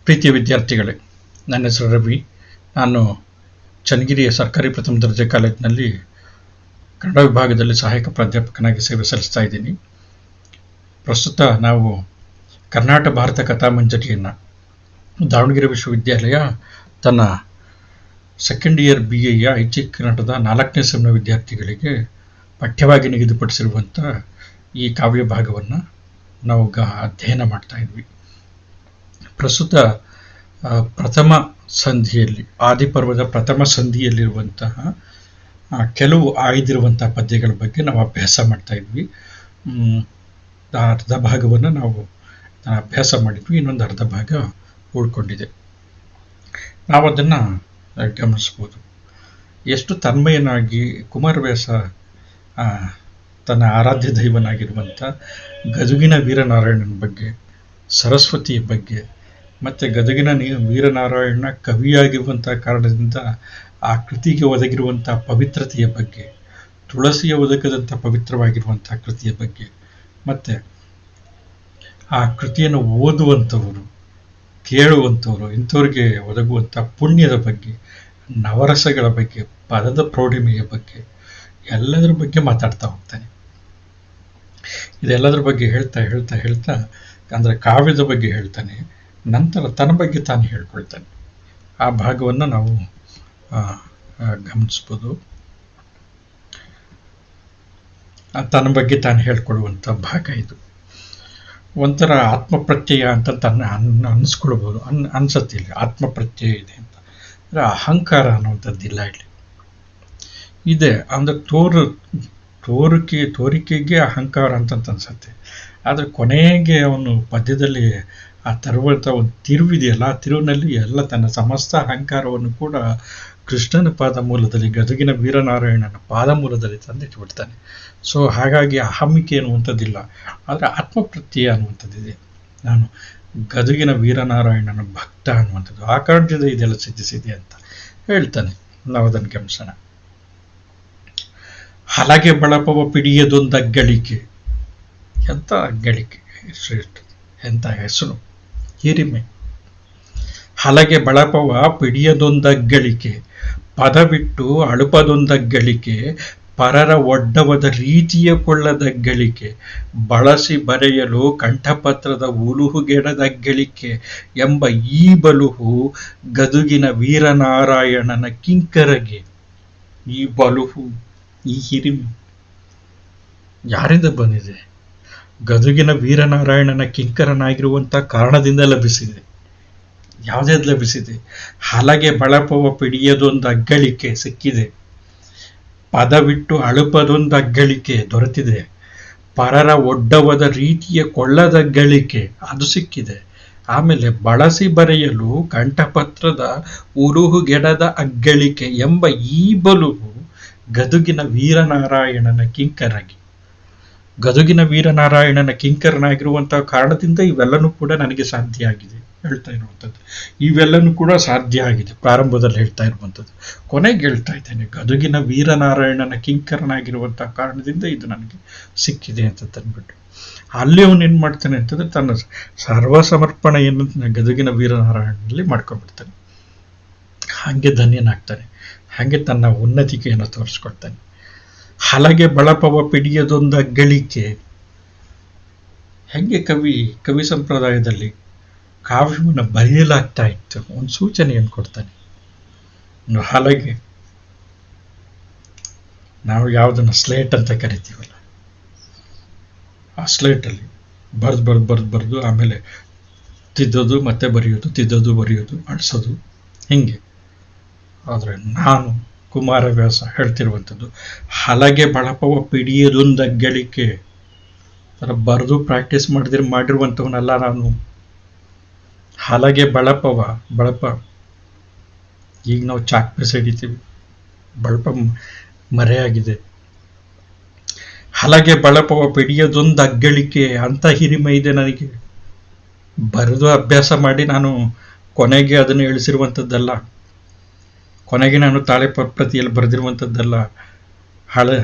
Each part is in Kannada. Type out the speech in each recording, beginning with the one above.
ಪ್ರೀತಿಯ ವಿದ್ಯಾರ್ಥಿಗಳೇ, ನನ್ನ ಹೆಸರು ರವಿ. ನಾನು ಚನ್ನಗಿರಿಯ ಸರ್ಕಾರಿ ಪ್ರಥಮ ದರ್ಜೆ ಕಾಲೇಜಿನಲ್ಲಿ ಕನ್ನಡ ವಿಭಾಗದಲ್ಲಿ ಸಹಾಯಕ ಪ್ರಾಧ್ಯಾಪಕನಾಗಿ ಸೇವೆ ಸಲ್ಲಿಸ್ತಾ ಇದ್ದೀನಿ. ಪ್ರಸ್ತುತ ನಾವು ಕರ್ನಾಟಕ ಭಾರತ ಕಥಾಮಂಜರಿಯನ್ನು ದಾವಣಗೆರೆ ವಿಶ್ವವಿದ್ಯಾಲಯ ತನ್ನ ಸೆಕೆಂಡ್ ಇಯರ್ BA ಐಚ್ಛಿಕ ಕನ್ನಡದ 4ನೇ ಸೆಮ್ನ ವಿದ್ಯಾರ್ಥಿಗಳಿಗೆ ಪಠ್ಯವಾಗಿ ನಿಗದಿಪಡಿಸಿರುವಂಥ ಈ ಕಾವ್ಯ ಭಾಗವನ್ನು ನಾವು ಅಧ್ಯಯನ ಮಾಡ್ತಾ ಇದ್ವಿ. ಪ್ರಸ್ತುತ ಪ್ರಥಮ ಸಂಧಿಯಲ್ಲಿ, ಆದಿಪರ್ವದ ಪ್ರಥಮ ಸಂಧಿಯಲ್ಲಿರುವಂತಹ ಕೆಲವು ಆಯ್ದಿರುವಂತಹ ಪದ್ಯಗಳ ಬಗ್ಗೆ ನಾವು ಅಭ್ಯಾಸ ಮಾಡ್ತಾ ಇದ್ವಿ. ಅರ್ಧ ಭಾಗವನ್ನು ನಾವು ಅಭ್ಯಾಸ ಮಾಡಿದ್ವಿ, ಇನ್ನೊಂದು ಅರ್ಧ ಭಾಗ ಉಳ್ಕೊಂಡಿದೆ. ನಾವು ಅದನ್ನು ಗಮನಿಸ್ಬೋದು. ಎಷ್ಟು ತನ್ಮಯನಾಗಿ ಕುಮಾರವ್ಯಾಸ ತನ್ನ ಆರಾಧ್ಯ ದೈವನಾಗಿರುವಂಥ ಗದುಗಿನ ವೀರನಾರಾಯಣನ ಬಗ್ಗೆ, ಸರಸ್ವತಿಯ ಬಗ್ಗೆ, ಮತ್ತು ಗದಗಿನ ವೀರನಾರಾಯಣ ಕವಿಯಾಗಿರುವಂಥ ಕಾರಣದಿಂದ ಆ ಕೃತಿಗೆ ಒದಗಿರುವಂಥ ಪವಿತ್ರತೆಯ ಬಗ್ಗೆ, ತುಳಸಿಯ ಒದಗದಂಥ ಪವಿತ್ರವಾಗಿರುವಂಥ ಕೃತಿಯ ಬಗ್ಗೆ, ಮತ್ತು ಆ ಕೃತಿಯನ್ನು ಓದುವಂಥವರು, ಕೇಳುವಂಥವರು, ಇಂಥವ್ರಿಗೆ ಒದಗುವಂಥ ಪುಣ್ಯದ ಬಗ್ಗೆ, ನವರಸಗಳ ಬಗ್ಗೆ, ಪದದ ಪ್ರೌಢಿಮೆಯ ಬಗ್ಗೆ, ಎಲ್ಲದರ ಬಗ್ಗೆ ಮಾತಾಡ್ತಾ ಹೋಗ್ತಾನೆ. ಇದೆಲ್ಲದರ ಬಗ್ಗೆ ಹೇಳ್ತಾ ಹೇಳ್ತಾ ಹೇಳ್ತಾ ಅಂದರೆ ಕಾವ್ಯದ ಬಗ್ಗೆ ಹೇಳ್ತಾನೆ. ನಂತರ ತನ್ನ ಬಗ್ಗೆ ತಾನು ಹೇಳ್ಕೊಳ್ತಾನೆ. ಆ ಭಾಗವನ್ನು ನಾವು ಗಮನಿಸ್ಬೋದು. ತನ್ನ ಬಗ್ಗೆ ತಾನು ಹೇಳ್ಕೊಳ್ಳುವಂಥ ಭಾಗ ಇದು. ಒಂಥರ ಆತ್ಮಪ್ರತ್ಯಯ ಅಂತ ಅನ್ನಿಸ್ಕೊಳ್ಬೋದು, ಅನ್ಸತ್ತಿಲ್ಲ. ಆತ್ಮಪ್ರತ್ಯಯ ಇದೆ ಅಂತ ಅಂದರೆ ಅಹಂಕಾರ ಅನ್ನುವಂಥದ್ದಿಲ್ಲ ಇಲ್ಲಿ. ಇದೆ ಅಂದರೆ ತೋರಿಕೆಗೆ ಅಹಂಕಾರ ಅಂತ ಅನ್ಸತ್ತೆ. ಆದರೆ ಕೊನೆಗೆ ಅವನು ಪದ್ಯದಲ್ಲಿ ಆ ತರುವಂಥ ಒಂದು ತಿರುವಿದೆಯಲ್ಲ, ಆ ತಿರುವಿನಲ್ಲಿ ಎಲ್ಲ ತನ್ನ ಸಮಸ್ತ ಅಹಂಕಾರವನ್ನು ಕೂಡ ಕೃಷ್ಣನ ಪಾದ ಮೂಲದಲ್ಲಿ, ಗದಗಿನ ವೀರನಾರಾಯಣನ ಪಾದ ಮೂಲದಲ್ಲಿ ತಂದಿಟ್ಟುಬಿಡ್ತಾನೆ. ಸೊ ಹಾಗಾಗಿ ಅಹಮಿಕೆ ಅನ್ನುವಂಥದ್ದಿಲ್ಲ, ಆದರೆ ಆತ್ಮಪ್ರತ್ಯಯ ಅನ್ನುವಂಥದ್ದಿದೆ. ನಾನು ಗದಗಿನ ವೀರನಾರಾಯಣನ ಭಕ್ತ ಅನ್ನುವಂಥದ್ದು, ಆ ಕಾರಣದಿಂದ ಇದೆಲ್ಲ ಸಿದ್ಧಿಸಿದೆ ಅಂತ ಹೇಳ್ತಾನೆ. ನಾವು ಅದನ್ನು ಗಮನಿಸೋಣ. ಹಲಗೆ ಬಳಪವ ಪಿಡಿಯದೊಂದು ಅಗ್ಗಳಿಕೆ. ಎಂಥ ಅಗ್ಗಳಿಕೆ, ಶ್ರೇಷ್ಠ, ಎಂಥ ಹೆಸರು, ಹಿರಿಮೆ. ಹಲಗೆ ಬಳಪವ ಪಿಡಿಯದೊಂದಗ್ಗಳಿಕೆ, ಪದವಿಟ್ಟು ಅಳುಪದೊಂದಗ್ಗಳಿಕೆ, ಪರರ ಒಡ್ಡವದ ರೀತಿಯ ಕೊಳ್ಳದಗ್ಗಳಿಕೆ, ಬಳಸಿ ಬರೆಯಲು ಕಂಠಪತ್ರದ ಉಲುಹುಗೆಡದಗ್ಗಳಿಕೆ ಎಂಬ ಈ ಬಲುಹು ಗದುಗಿನ ವೀರನಾರಾಯಣನ ಕಿಂಕರಗೆ. ಈ ಬಲುಹು, ಈ ಹಿರಿಮೆ ಯಾರಿಂದ ಬಂದಿದೆ? ಗದುಗಿನ ವೀರನಾರಾಯಣನ ಕಿಂಕರನಾಗಿರುವಂಥ ಕಾರಣದಿಂದ ಲಭಿಸಿದೆ. ಯಾವುದೇ ಲಭಿಸಿದೆ? ಹಲಗೆ ಬಳಪವ ಪಿಡಿಯದೊಂದು ಅಗ್ಗಳಿಕೆ ಸಿಕ್ಕಿದೆ, ಪದವಿಟ್ಟು ಅಳುಪದೊಂದು ಅಗ್ಗಳಿಕೆ ದೊರೆತಿದೆ, ಪರರ ಒಡ್ಡವದ ರೀತಿಯ ಕೊಳ್ಳದಗ್ಗಳಿಕೆ ಅದು ಸಿಕ್ಕಿದೆ. ಆಮೇಲೆ ಬಳಸಿ ಬರೆಯಲು ಕಂಠಪತ್ರದ ಉರುಹುಗೆಡದ ಅಗ್ಗಳಿಕೆ ಎಂಬ ಈ ಬಲುವು ಗದುಗಿನ ವೀರನಾರಾಯಣನ ಕಿಂಕರಗೆ. ಗದುಗಿನ ವೀರನಾರಾಯಣನ ಕಿಂಕರನಾಗಿರುವಂಥ ಕಾರಣದಿಂದ ಇವೆಲ್ಲನೂ ಕೂಡ ನನಗೆ ಸಾಧ್ಯ ಆಗಿದೆ ಹೇಳ್ತಾ ಇರುವಂಥದ್ದು. ಇವೆಲ್ಲನೂ ಕೂಡ ಸಾಧ್ಯ ಆಗಿದೆ ಪ್ರಾರಂಭದಲ್ಲಿ ಹೇಳ್ತಾ ಇರುವಂಥದ್ದು. ಕೊನೆಗೆ ಹೇಳ್ತಾ ಇದ್ದೇನೆ, ಗದುಗಿನ ವೀರನಾರಾಯಣನ ಕಿಂಕರನಾಗಿರುವಂಥ ಕಾರಣದಿಂದ ಇದು ನನಗೆ ಸಿಕ್ಕಿದೆ ಅಂತ ತಂದ್ಬಿಟ್ಟು ಅಲ್ಲಿ ಅವನು ಏನು ಮಾಡ್ತಾನೆ ಅಂತಂದರೆ ತನ್ನ ಸರ್ವಸಮರ್ಪಣೆಯನ್ನು ಗದುಗಿನ ವೀರನಾರಾಯಣನಲ್ಲಿ ಮಾಡ್ಕೊಂಡ್ಬಿಡ್ತಾನೆ. ಹಾಗೆ ಧನ್ಯನಾಗ್ತಾನೆ, ಹಾಗೆ ತನ್ನ ಉನ್ನತಿಕೆಯನ್ನು ತೋರಿಸ್ಕೊಳ್ತಾನೆ. ಹಲಗೆ ಬಳಪವ ಪಿಡಿಯದೊಂದು ಅಗ್ಗಳಿಕೆ. ಹೆಂಗೆ ಕವಿ ಸಂಪ್ರದಾಯದಲ್ಲಿ ಕಾವ್ಯವನ್ನು ಬರೆಯಲಾಗ್ತಾ ಇತ್ತು, ಒಂದು ಸೂಚನೆಯನ್ನು ಕೊಡ್ತಾನೆ. ಒಂದು ಹಲಗೆ, ನಾವು ಯಾವುದನ್ನು ಸ್ಲೇಟ್ ಅಂತ ಕರಿತೀವಲ್ಲ, ಆ ಸ್ಲೇಟಲ್ಲಿ ಬರೆದು ಆಮೇಲೆ ತಿದ್ದೋದು, ಮತ್ತೆ ಬರೆಯೋದು, ತಿದ್ದೋದು, ಬರೆಯೋದು, ಅಳಿಸೋದು, ಹಿಂಗೆ. ಆದರೆ ನಾನು ಕುಮಾರವ್ಯಾಸ ಹೇಳ್ತಿರುವಂಥದ್ದು ಹಲಗೆ ಬಳಪವ ಪಿಡಿಯದೊಂದು ಅಗ್ಗಳಿಕೆ. ಬರೆದು ಪ್ರಾಕ್ಟೀಸ್ ಮಾಡಿರುವಂಥವನ್ನೆಲ್ಲ ನಾನು. ಹಲಗೆ ಬಳಪ, ಈಗ ನಾವು ಚಾಕ್ ಪೀಸ್ ಹಿಡಿತೀವಿ, ಬಳಪ ಮರೆಯಾಗಿದೆ. ಹಲಗೆ ಬಳಪವ ಪಿಡಿಯದೊಂದು ಅಗ್ಗಳಿಕೆ, ಅಂಥ ಹಿರಿಮೆ ಇದೆ ನನಗೆ. ಬರೆದು ಅಭ್ಯಾಸ ಮಾಡಿ ನಾನು ಕೊನೆಗೆ ಅದನ್ನು ಇಳಿಸಿರುವಂಥದ್ದಲ್ಲ, ಕೊನೆಗೆ ನಾನು ತಾಳೆ ಪ್ರತಿಯಲ್ಲಿ ಬರೆದಿರುವಂಥದ್ದಲ್ಲ.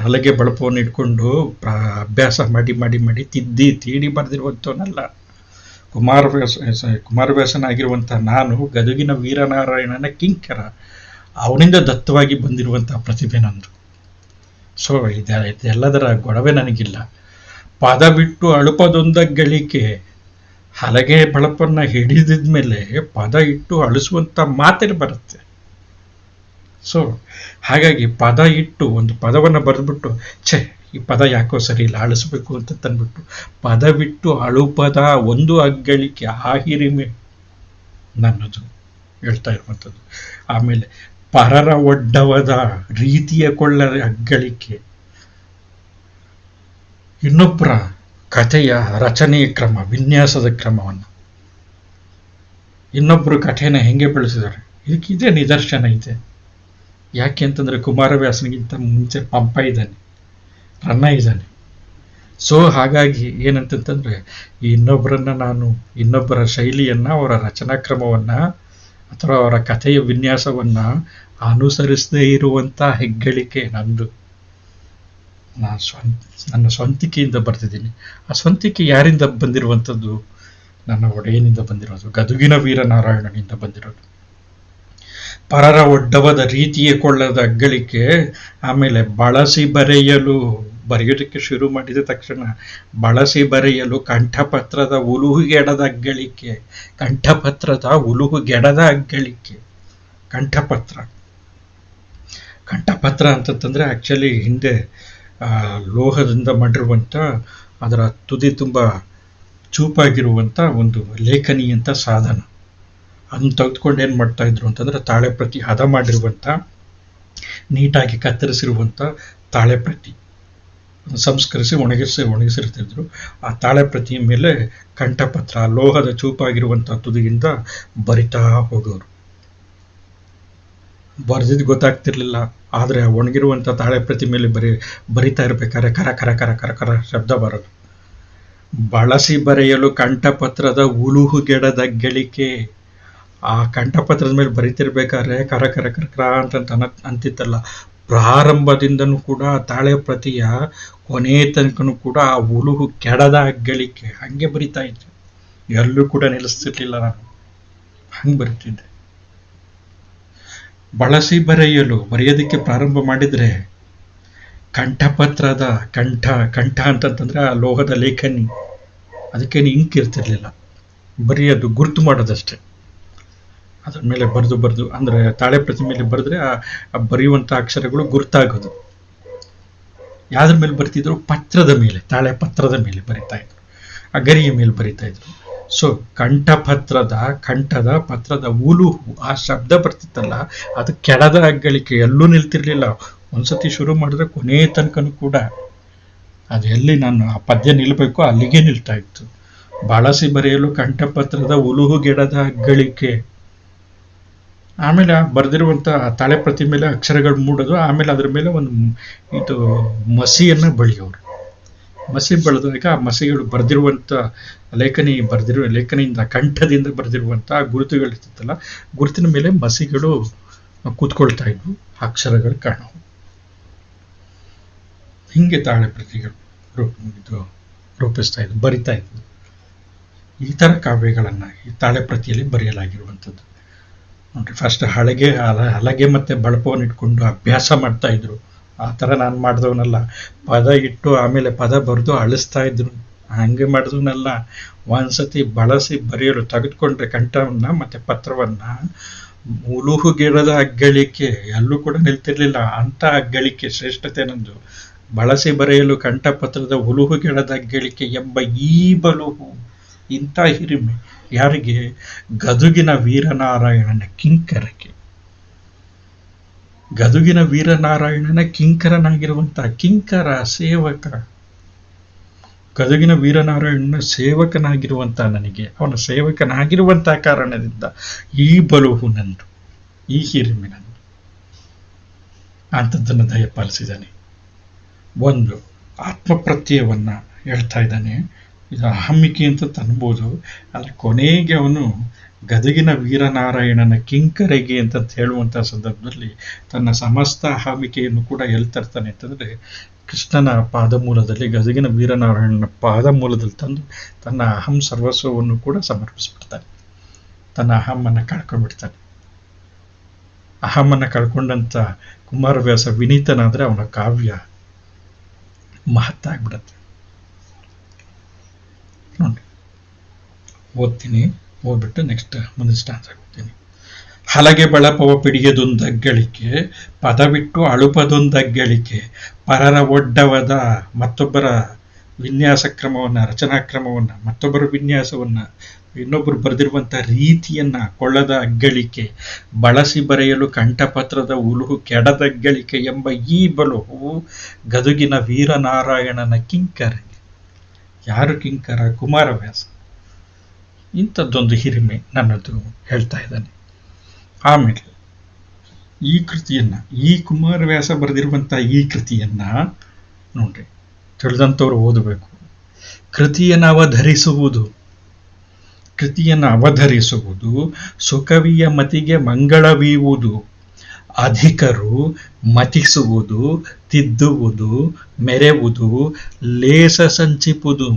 ಹಲಗೆ ಬಳಪವನ್ನು ಇಟ್ಕೊಂಡು ಅಭ್ಯಾಸ ಮಾಡಿ ಮಾಡಿ ಮಾಡಿ ತಿದ್ದಿ ತೀಡಿ ಬರೆದಿರುವಂಥವನ್ನೆಲ್ಲ. ಕುಮಾರವ್ಯಾಸನಾಗಿರುವಂಥ ನಾನು ಗದುಗಿನ ವೀರನಾರಾಯಣನ ಕಿಂಕರ, ಅವನಿಂದ ದತ್ತವಾಗಿ ಬಂದಿರುವಂಥ ಪ್ರತಿಭೆ ನಂದು. ಸೊ ಇದೆಲ್ಲದರ ಗೊಡವೆ ನನಗಿಲ್ಲ. ಪದ ಬಿಟ್ಟು ಅಳುಪದೊಂದ ಗಳಿಕೆ, ಹಲಗೆ ಬಳಪನ್ನ ಹಿಡಿದಿದ್ಮೇಲೆ ಪದ ಇಟ್ಟು ಅಳಿಸುವಂಥ ಮಾತೇ ಬರುತ್ತೆ. ಸೊ ಹಾಗಾಗಿ ಪದ ಇಟ್ಟು ಒಂದು ಪದವನ್ನು ಬರೆದ್ಬಿಟ್ಟು ಈ ಪದ ಯಾಕೋ ಸರಿ ಇಲ್ಲ, ಅಳಿಸ್ಬೇಕು ಅಂತ ತಂದ್ಬಿಟ್ಟು ಪದ ಬಿಟ್ಟು ಅಳುಪದ ಒಂದು ಅಗ್ಗಳಿಕೆ ಆ ಹಿರಿಮೆ ನನ್ನದು ಹೇಳ್ತಾ ಇರುವಂಥದ್ದು. ಆಮೇಲೆ ಪರರ ಒಡ್ಡವದ ರೀತಿಯ ಕೊಳ್ಳದ ಅಗ್ಗಳಿಕೆ, ಇನ್ನೊಬ್ಬರ ಕಥೆಯ ರಚನೆಯ ಕ್ರಮ, ವಿನ್ಯಾಸದ ಕ್ರಮವನ್ನು, ಇನ್ನೊಬ್ಬರು ಕಥೆನ ಹೆಂಗೆ ಬೆಳೆಸಿದ್ದಾರೆ ಇದಕ್ಕಿದೆ ನಿದರ್ಶನ ಇದೆ. ಯಾಕೆ ಅಂತಂದರೆ ಕುಮಾರವ್ಯಾಸನಿಗಿಂತ ಮುಂಚೆ ಪಂಪ ಇದ್ದಾನೆ, ರನ್ನ ಇದ್ದಾನೆ. ಸೊ ಹಾಗಾಗಿ ಏನಂತಂತಂದರೆ ಇನ್ನೊಬ್ಬರ ಶೈಲಿಯನ್ನು, ಅವರ ರಚನಾ ಕ್ರಮವನ್ನು ಅಥವಾ ಅವರ ಕಥೆಯ ವಿನ್ಯಾಸವನ್ನು ಅನುಸರಿಸದೇ ಇರುವಂಥ ಹೆಗ್ಗಳಿಕೆ ನಂದು. ನನ್ನ ಸ್ವಂತಿಕೆಯಿಂದ ಬರ್ತಿದ್ದೀನಿ. ಆ ಸ್ವಂತಿಕೆ ಯಾರಿಂದ ಬಂದಿರುವಂಥದ್ದು? ನನ್ನ ಒಡೆಯನಿಂದ ಬಂದಿರೋದು, ಗದುಗಿನ ವೀರನಾರಾಯಣನಿಂದ ಬಂದಿರೋದು. ಪರರ ಒಡ್ಡವದ ರೀತಿಯ ಕೊಳ್ಳದ ಅಗ್ಗಳಿಕೆ, ಆಮೇಲೆ ಬರೆಯೋದಕ್ಕೆ ಶುರು ಮಾಡಿದ ತಕ್ಷಣ ಬಳಸಿ ಬರೆಯಲು ಕಂಠಪತ್ರದ ಉಲುಹುಗೆಡದ ಅಗ್ಗಳಿಕೆ. ಕಂಠಪತ್ರದ ಉಲುಹುಗೆಡದ ಅಗ್ಗಳಿಕೆ. ಕಂಠಪತ್ರ ಅಂತಂತಂದರೆ ಆ್ಯಕ್ಚುಲಿ ಹಿಂದೆ ಲೋಹದಿಂದ ಮಾಡಿರುವಂಥ, ಅದರ ತುದಿ ತುಂಬ ಚೂಪಾಗಿರುವಂಥ ಒಂದು ಲೇಖನಿ ಅಂತ ಸಾಧನ. ಅದನ್ನು ತೆಗೆದುಕೊಂಡು ಏನು ಮಾಡ್ತಾ ಇದ್ರು ಅಂತಂದರೆ ತಾಳೆಪ್ರತಿ ಹದ ಮಾಡಿರುವಂಥ, ನೀಟಾಗಿ ಕತ್ತರಿಸಿರುವಂಥ ತಾಳೆಪ್ರತಿ ಸಂಸ್ಕರಿಸಿ ಒಣಗಿಸಿರ್ತಿದ್ರು. ಆ ತಾಳೆಪ್ರತಿಯ ಮೇಲೆ ಕಂಠಪತ್ರ ಲೋಹದ ಚೂಪಾಗಿರುವಂಥ ತುದಿಯಿಂದ ಬರಿತಾ ಹೋಗೋರು. ಬರೆದಿದ್ದು ಗೊತ್ತಾಗ್ತಿರ್ಲಿಲ್ಲ, ಆದರೆ ಒಣಗಿರುವಂಥ ತಾಳೆಪ್ರತಿ ಮೇಲೆ ಬರಿತಾ ಇರ್ಬೇಕಾದ್ರೆ ಕರ ಕರ ಕರ ಕರ ಕರ ಶಬ್ದ ಬರೋದು. ಬಳಸಿ ಬರೆಯಲು ಕಂಠಪತ್ರದ ಉಲುಹುಗೆಡದ ಗಳಿಕೆ. ಆ ಕಂಠಪತ್ರದ ಮೇಲೆ ಬರಿತಿರ್ಬೇಕಾದ್ರೆ ಕರ ಕರ ಕರ ಕರ ಅಂತಿತ್ತಲ್ಲ, ಪ್ರಾರಂಭದಿಂದನೂ ಕೂಡ ತಾಳೆ ಪ್ರತಿಯ ಕೊನೆ ತನಕನೂ ಕೂಡ ಆ ಉಲುಹು ಕೆಡದ ಅಗ್ಗಳಿಕೆ ಹಂಗೆ ಬರಿತಾ ಇದ್ದೆ. ಎಲ್ಲೂ ಕೂಡ ನಿಲ್ಲಿಸ್ತಿರ್ಲಿಲ್ಲ, ನಾನು ಹಂಗೆ ಬರಿತಿದ್ದೆ. ಬಳಸಿ ಬರೆಯೋದಕ್ಕೆ ಪ್ರಾರಂಭ ಮಾಡಿದರೆ ಕಂಠಪತ್ರದ ಕಂಠ ಅಂತಂತಂದ್ರೆ ಆ ಲೋಹದ ಲೇಖನಿ, ಅದಕ್ಕೇನು ಇಂಕ್ ಇರ್ತಿರ್ಲಿಲ್ಲ, ಬರೀ ಅದು ಗುರುತು ಮಾಡೋದಷ್ಟೇ. ಅದ್ರ ಮೇಲೆ ಬರೆದು ಅಂದರೆ ತಾಳೆ ಪ್ರತಿ ಮೇಲೆ ಬರೆದ್ರೆ ಆ ಬರೆಯುವಂಥ ಅಕ್ಷರಗಳು ಗುರುತಾಗೋದು. ಯಾವ್ದ್ರ ಮೇಲೆ ಬರ್ತಿದ್ರು? ಪತ್ರದ ಮೇಲೆ, ತಾಳೆ ಪತ್ರದ ಮೇಲೆ ಬರಿತಾ ಇದ್ರು, ಅಗರಿಯ ಮೇಲೆ ಬರಿತಾ ಇದ್ರು. ಸೊ ಕಂಠದ ಪತ್ರದ ಉಲುಹು, ಆ ಶಬ್ದ ಬರ್ತಿತ್ತಲ್ಲ, ಅದು ಕೆಡದ ಅಗ್ಗಳಿಕೆ, ಎಲ್ಲೂ ನಿಲ್ತಿರ್ಲಿಲ್ಲ. ಒಂದ್ಸತಿ ಶುರು ಮಾಡಿದ್ರೆ ಕೊನೆ ತನಕನೂ ಕೂಡ ಅದು ಎಲ್ಲಿ ನಾನು ಆ ಪದ್ಯ ನಿಲ್ಬೇಕು ಅಲ್ಲಿಗೆ ನಿಲ್ತಾ ಇತ್ತು. ಬಳಸಿ ಬರೆಯಲು ಕಂಠಪತ್ರದ ಉಲುಹುಗೆಡದ ಅಗ್ಗಳಿಕೆ. ಆಮೇಲೆ ಬರೆದಿರುವಂಥ ತಾಳೆಪ್ರತಿ ಮೇಲೆ ಅಕ್ಷರಗಳು ಮೂಡೋದು, ಆಮೇಲೆ ಅದ್ರ ಮೇಲೆ ಒಂದು ಇದು ಮಸಿಯನ್ನು ಬಳಿಯೋರು. ಮಸಿ ಬೆಳೆದಾಗ ಆ ಮಸಿಗಳು ಬರೆದಿರುವಂಥ ಲೇಖನಿಯಿಂದ ಕಂಠದಿಂದ ಬರೆದಿರುವಂಥ ಗುರುತುಗಳಿರ್ತಿತ್ತಲ್ಲ, ಗುರುತಿನ ಮೇಲೆ ಮಸಿಗಳು ಕೂತ್ಕೊಳ್ತಾ ಇದ್ವು, ಅಕ್ಷರಗಳು ಕಾಣವು. ಹಿಂಗೆ ತಾಳೆಪ್ರತಿಗಳು ರೂಪಿಸ್ತಾ ಇದ್ವು, ಬರಿತಾ ಇದ್ವು. ಈ ಥರ ಕಾವ್ಯಗಳನ್ನು ಈ ತಾಳೆಪ್ರತಿಯಲ್ಲಿ ಬರೆಯಲಾಗಿರುವಂಥದ್ದು ನೋಡ್ರಿ. ಫಸ್ಟ್ ಹಲಗೆ ಮತ್ತು ಬಳಪವನ್ನು ಇಟ್ಕೊಂಡು ಅಭ್ಯಾಸ ಮಾಡ್ತಾ ಇದ್ರು. ಆ ಥರ ನಾನು ಮಾಡಿದವನಲ್ಲ. ಪದ ಇಟ್ಟು ಆಮೇಲೆ ಪದ ಬರೆದು ಅಳಿಸ್ತಾ ಇದ್ರು, ಹಂಗೆ ಮಾಡಿದವನಲ್ಲ. ಒಂದ್ಸತಿ ಬಳಸಿ ಬರೆಯಲು ತೆಗೆದುಕೊಂಡ್ರೆ ಕಂಠವನ್ನು ಮತ್ತು ಪತ್ರವನ್ನು, ಉಲುಹುಗೆಡದ ಅಗ್ಗಳಿಕೆ, ಎಲ್ಲೂ ಕೂಡ ನಿಲ್ತಿರ್ಲಿಲ್ಲ. ಅಂಥ ಅಗ್ಗಳಿಕೆ ಶ್ರೇಷ್ಠತೆ ನಂದು. ಬಳಸಿ ಬರೆಯಲು ಕಂಠಪತ್ರದ ಉಲುಹುಗೆಡದ ಅಗ್ಗಳಿಕೆ ಎಂಬ ಈ ಬಲುಹು, ಇಂಥ ಹಿರಿಮೆ ಯಾರಿಗೆ? ಗದುಗಿನ ವೀರನಾರಾಯಣನ ಕಿಂಕರಕ್ಕೆ. ಗದುಗಿನ ವೀರನಾರಾಯಣನ ಕಿಂಕರನಾಗಿರುವಂಥ ಕಿಂಕರ ಸೇವಕ, ಗದುಗಿನ ವೀರನಾರಾಯಣನ ಸೇವಕನಾಗಿರುವಂಥ ನನಗೆ, ಅವನ ಸೇವಕನಾಗಿರುವಂಥ ಕಾರಣದಿಂದ ಈ ಬಲುಹು ನಂದು, ಈ ಹಿರಿಮೆ ನಂದು ಅಂಥದ್ದನ್ನು ದಯಪಾಲಿಸಿದ್ದಾನೆ. ಒಂದು ಆತ್ಮಪ್ರತ್ಯಯವನ್ನು ಹೇಳ್ತಾ ಇದ್ದಾನೆ, ಇದು ಅಹಮ್ಮಿಕೆ ಅಂತ ತನ್ಬೋದು. ಆದರೆ ಕೊನೆಗೆ ಅವನು ಗದಗಿನ ವೀರನಾರಾಯಣನ ಕಿಂಕರೆಗೆ ಅಂತ ಹೇಳುವಂಥ ಸಂದರ್ಭದಲ್ಲಿ ತನ್ನ ಸಮಸ್ತ ಅಹಮಿಕೆಯನ್ನು ಕೂಡ ಎಲ್ಲಿ ತರ್ತಾನೆ ಅಂತಂದರೆ ಕೃಷ್ಣನ ಪಾದಮೂಲದಲ್ಲಿ, ಗದಗಿನ ವೀರನಾರಾಯಣನ ಪಾದಮೂಲದಲ್ಲಿ ತಂದು ತನ್ನ ಅಹಂ ಸರ್ವಸ್ವವನ್ನು ಕೂಡ ಸಮರ್ಪಿಸ್ಬಿಡ್ತಾನೆ. ತನ್ನ ಅಹಮ್ಮನ್ನು ಕಳ್ಕೊಂಡ್ಬಿಡ್ತಾನೆ. ಅಹಮ್ಮನ್ನು ಕಳ್ಕೊಂಡಂಥ ಕುಮಾರವ್ಯಾಸ ವಿನೀತನಾದರೆ ಅವನ ಕಾವ್ಯ ಮಹತ್ತಾಗ್ಬಿಡತ್ತೆ. ನೋಡಿ, ಓದ್ತೀನಿ, ಓದ್ಬಿಟ್ಟು ನೆಕ್ಸ್ಟ್ ಮುಂದಿನ ಸ್ಟಾನ್ಸ್ ಹೋಗ್ತೀನಿ. ಹಲಗೆ ಬಳಪವ ಪಿಡಿಯದೊಂದಗ್ಗಳಿಕೆ, ಪದವಿಟ್ಟು ಅಳುಪದೊಂದಗ್ಗಳಿಕೆ, ಪರರ ಒಡ್ಡವದ ಮತ್ತೊಬ್ಬರ ವಿನ್ಯಾಸ ಕ್ರಮವನ್ನು, ರಚನಾ ಕ್ರಮವನ್ನು, ಮತ್ತೊಬ್ಬರ ವಿನ್ಯಾಸವನ್ನು, ಇನ್ನೊಬ್ಬರು ಬರೆದಿರುವಂಥ ರೀತಿಯನ್ನು ಕೊಳ್ಳದ ಅಗ್ಗಳಿಕೆ, ಬಳಸಿ ಬರೆಯಲು ಕಂಠಪತ್ರದ ಉಲುಹು ಕೆಡದಗ್ಗಳಿಕೆ ಎಂಬ ಈ ಬಲುವು ಗದುಗಿನ ವೀರನಾರಾಯಣನ ಕಿಂಕರ. ಯಾರು ಕಿಂಕರ? ಕುಮಾರವ್ಯಾಸ. ಇಂಥದ್ದೊಂದು ಹಿರಿಮೆ ನನ್ನದು ಹೇಳ್ತಾ ಇದ್ದಾನೆ. ಆಮೇಲೆ ಈ ಕೃತಿಯನ್ನು, ಈ ಕುಮಾರವ್ಯಾಸ ಬರೆದಿರುವಂಥ ಈ ಕೃತಿಯನ್ನು ನೋಡ್ರಿ, ತಿಳಿದಂಥವ್ರು ಓದಬೇಕು. ಕೃತಿಯನ್ನು ಅವಧರಿಸುವುದು, ಕೃತಿಯನ್ನು ಅವಧರಿಸುವುದು, ಸುಕವಿಯ ಮತಿಗೆ ಮಂಗಳವೀವುದು, ಅಧಿಕರು ಮತಿಸುವುದು, ತಿದ್ದುವುದು, ಮೆರೆವುದು, ಲೇಸ ಸಂಚಿಪುದು.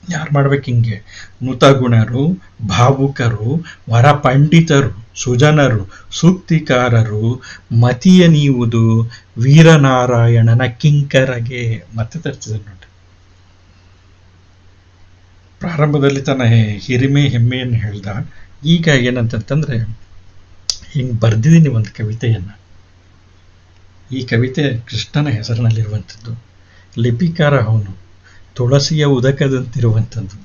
ಯಾರು ಮಾಡ್ಬೇಕು ಹಿಂಗೆ? ನುತಗುಣರು, ಭಾವುಕರು, ವರಪಂಡಿತರು, ಸುಜನರು, ಸೂಕ್ತಿಕಾರರು ಮತಿಯ ನೀವುದು ವೀರನಾರಾಯಣನ ಕಿಂಕರಗೆ. ಮತ್ತೆ ತರ್ತಿದೆ ನೋಡಿ. ಪ್ರಾರಂಭದಲ್ಲಿ ತನ್ನ ಹಿರಿಮೆ ಹೆಮ್ಮೆಯನ್ನು ಹೇಳ್ದ. ಈಗ ಏನಂತಂತಂದ್ರೆ, ಹಿಂಗೆ ಬರೆದಿದ್ದೀನಿ ಒಂದು ಕವಿತೆಯನ್ನು. ಈ ಕವಿತೆ ಕೃಷ್ಣನ ಹೆಸರಿನಲ್ಲಿರುವಂಥದ್ದು. ಲಿಪಿಕಾರ ಅವನು, ತುಳಸಿಯ ಉದಕದಂತಿರುವಂಥದ್ದು,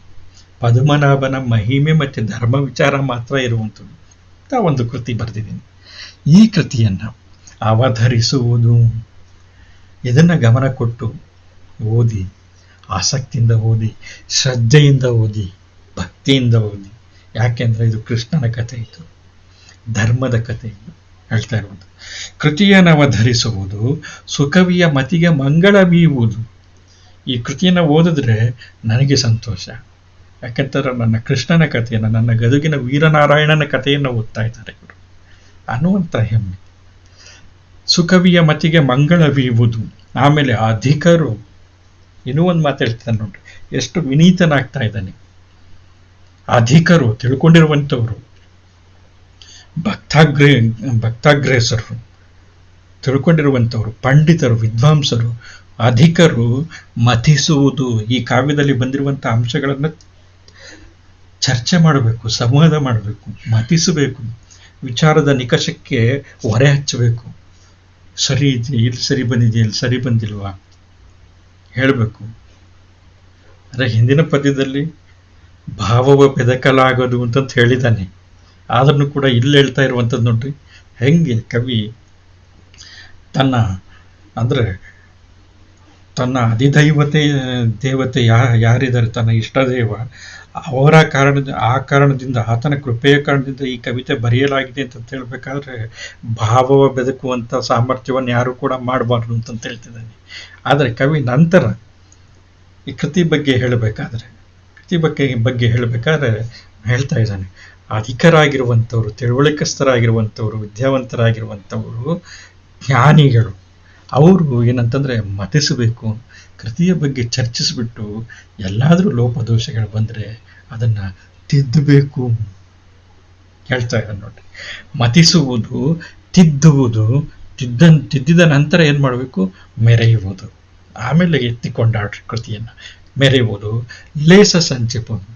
ಪದ್ಮನಾಭನ ಮಹಿಮೆ ಮತ್ತು ಧರ್ಮ ವಿಚಾರ ಮಾತ್ರ ಇರುವಂಥದ್ದು ಅಂತ ಒಂದು ಕೃತಿ ಬರೆದಿದ್ದೀನಿ. ಈ ಕೃತಿಯನ್ನು ಅವಧರಿಸುವುದು, ಇದನ್ನು ಗಮನ ಕೊಟ್ಟು ಓದಿ, ಆಸಕ್ತಿಯಿಂದ ಓದಿ, ಶ್ರದ್ಧೆಯಿಂದ ಓದಿ, ಭಕ್ತಿಯಿಂದ ಓದಿ. ಯಾಕೆಂದರೆ ಇದು ಕೃಷ್ಣನ ಕಥೆ, ಇದು ಧರ್ಮದ ಕಥೆ. ಇದು ಹೇಳ್ತಾ ಇರುವುದು ಕೃತಿಯನ್ನು ಅವಧರಿಸುವುದು, ಸುಕವಿಯ ಮತಿಗೆ ಮಂಗಳ ಬೀಯುವುದು. ಈ ಕೃತಿಯನ್ನು ಓದಿದ್ರೆ ನನಗೆ ಸಂತೋಷ. ಯಾಕೆಂತಾರೆ ನನ್ನ ಕೃಷ್ಣನ ಕಥೆಯನ್ನು, ನನ್ನ ಗದುಗಿನ ವೀರನಾರಾಯಣನ ಕಥೆಯನ್ನು ಓದ್ತಾ ಇದ್ದಾರೆ ಇವರು ಅನ್ನುವಂಥ ಹೆಮ್ಮೆ. ಸುಕವಿಯ ಮತಿಗೆ ಮಂಗಳ ಬೀಯುವುದು. ಆಮೇಲೆ ಅಧಿಕರು, ಇನ್ನೂ ಒಂದು ಮಾತು ಹೇಳ್ತಾನೆ ನೋಡ್ರಿ, ಎಷ್ಟು ವಿನೀತನಾಗ್ತಾ ಇದ್ದಾನೆ. ಅಧಿಕರು, ತಿಳ್ಕೊಂಡಿರುವಂಥವ್ರು, ಭಕ್ತಾಗ್ರೇಸರು, ತಿಳ್ಕೊಂಡಿರುವಂಥವ್ರು, ಪಂಡಿತರು, ವಿದ್ವಾಂಸರು, ಅಧಿಕರು ಮತಿಸುವುದು. ಈ ಕಾವ್ಯದಲ್ಲಿ ಬಂದಿರುವಂಥ ಅಂಶಗಳನ್ನು ಚರ್ಚೆ ಮಾಡಬೇಕು, ಸಂವಾದ ಮಾಡಬೇಕು, ಮತಿಸಬೇಕು, ವಿಚಾರದ ನಿಕಷಕ್ಕೆ ಹೊರೆ ಹಚ್ಚಬೇಕು. ಸರಿ ಇದೆಯಾ, ಇಲ್ಲಿ ಸರಿ ಬಂದಿದೆಯಾ, ಇಲ್ಲಿ ಸರಿ ಬಂದಿಲ್ವಾ ಹೇಳಬೇಕು. ಅಂದರೆ ಹಿಂದಿನ ಪದ್ಯದಲ್ಲಿ ಭಾವವ ಬೆದಕಲಾಗೋದು ಅಂತಂತ ಹೇಳಿದ್ದಾನೆ. ಆದ್ರೂ ಕೂಡ ಇಲ್ಲಿ ಹೇಳ್ತಾ ಇರುವಂಥದ್ದು ನೋಡ್ರಿ, ಹೆಂಗೆ ಕವಿ ತನ್ನ ದೇವತೆ ಯಾರಿದ್ದಾರೆ, ತನ್ನ ಇಷ್ಟ ದೇವ, ಅವರ ಕಾರಣದಿಂದ ಆತನ ಕೃಪೆಯ ಕಾರಣದಿಂದ ಈ ಕವಿತೆ ಬರೆಯಲಾಗಿದೆ ಅಂತ ಹೇಳ್ಬೇಕಾದ್ರೆ ಭಾವವ ಬೆದಕುವಂಥ ಸಾಮರ್ಥ್ಯವನ್ನು ಯಾರು ಕೂಡ ಮಾಡಬಾರ್ದು ಅಂತಂತ ಹೇಳ್ತಿದ್ದಾನೆ. ಆದರೆ ಕವಿ ನಂತರ ಈ ಕೃತಿ ಬಗ್ಗೆ ಹೇಳಬೇಕಾದ್ರೆ ಹೇಳ್ತಾ ಇದ್ದಾನೆ, ಅಧಿಕರಾಗಿರುವಂಥವ್ರು, ತಿಳುವಳಿಕಸ್ಥರಾಗಿರುವಂಥವ್ರು, ವಿದ್ಯಾವಂತರಾಗಿರುವಂಥವರು, ಜ್ಞಾನಿಗಳು, ಅವರು ಏನಂತಂದರೆ ಮತಿಸಬೇಕು. ಕೃತಿಯ ಬಗ್ಗೆ ಚರ್ಚಿಸಿಬಿಟ್ಟು ಎಲ್ಲಾದರೂ ಲೋಪದೋಷಗಳು ಬಂದರೆ ಅದನ್ನು ತಿದ್ದಬೇಕು ಹೇಳ್ತಾ ಇದ್ದಾನೆ ನೋಡಿ. ಮತಿಸುವುದು, ತಿದ್ದುವುದು, ತಿದ್ದಿದ ನಂತರ ಏನು ಮಾಡಬೇಕು? ಮೆರೆಯುವುದು. ಆಮೇಲೆ ಎತ್ತಿಕೊಂಡಾಡ್ರಿ ಕೃತಿಯನ್ನು. ಮೆರೆಯುವುದು, ಲೇಸ ಸಂಚಿಪುವುದು.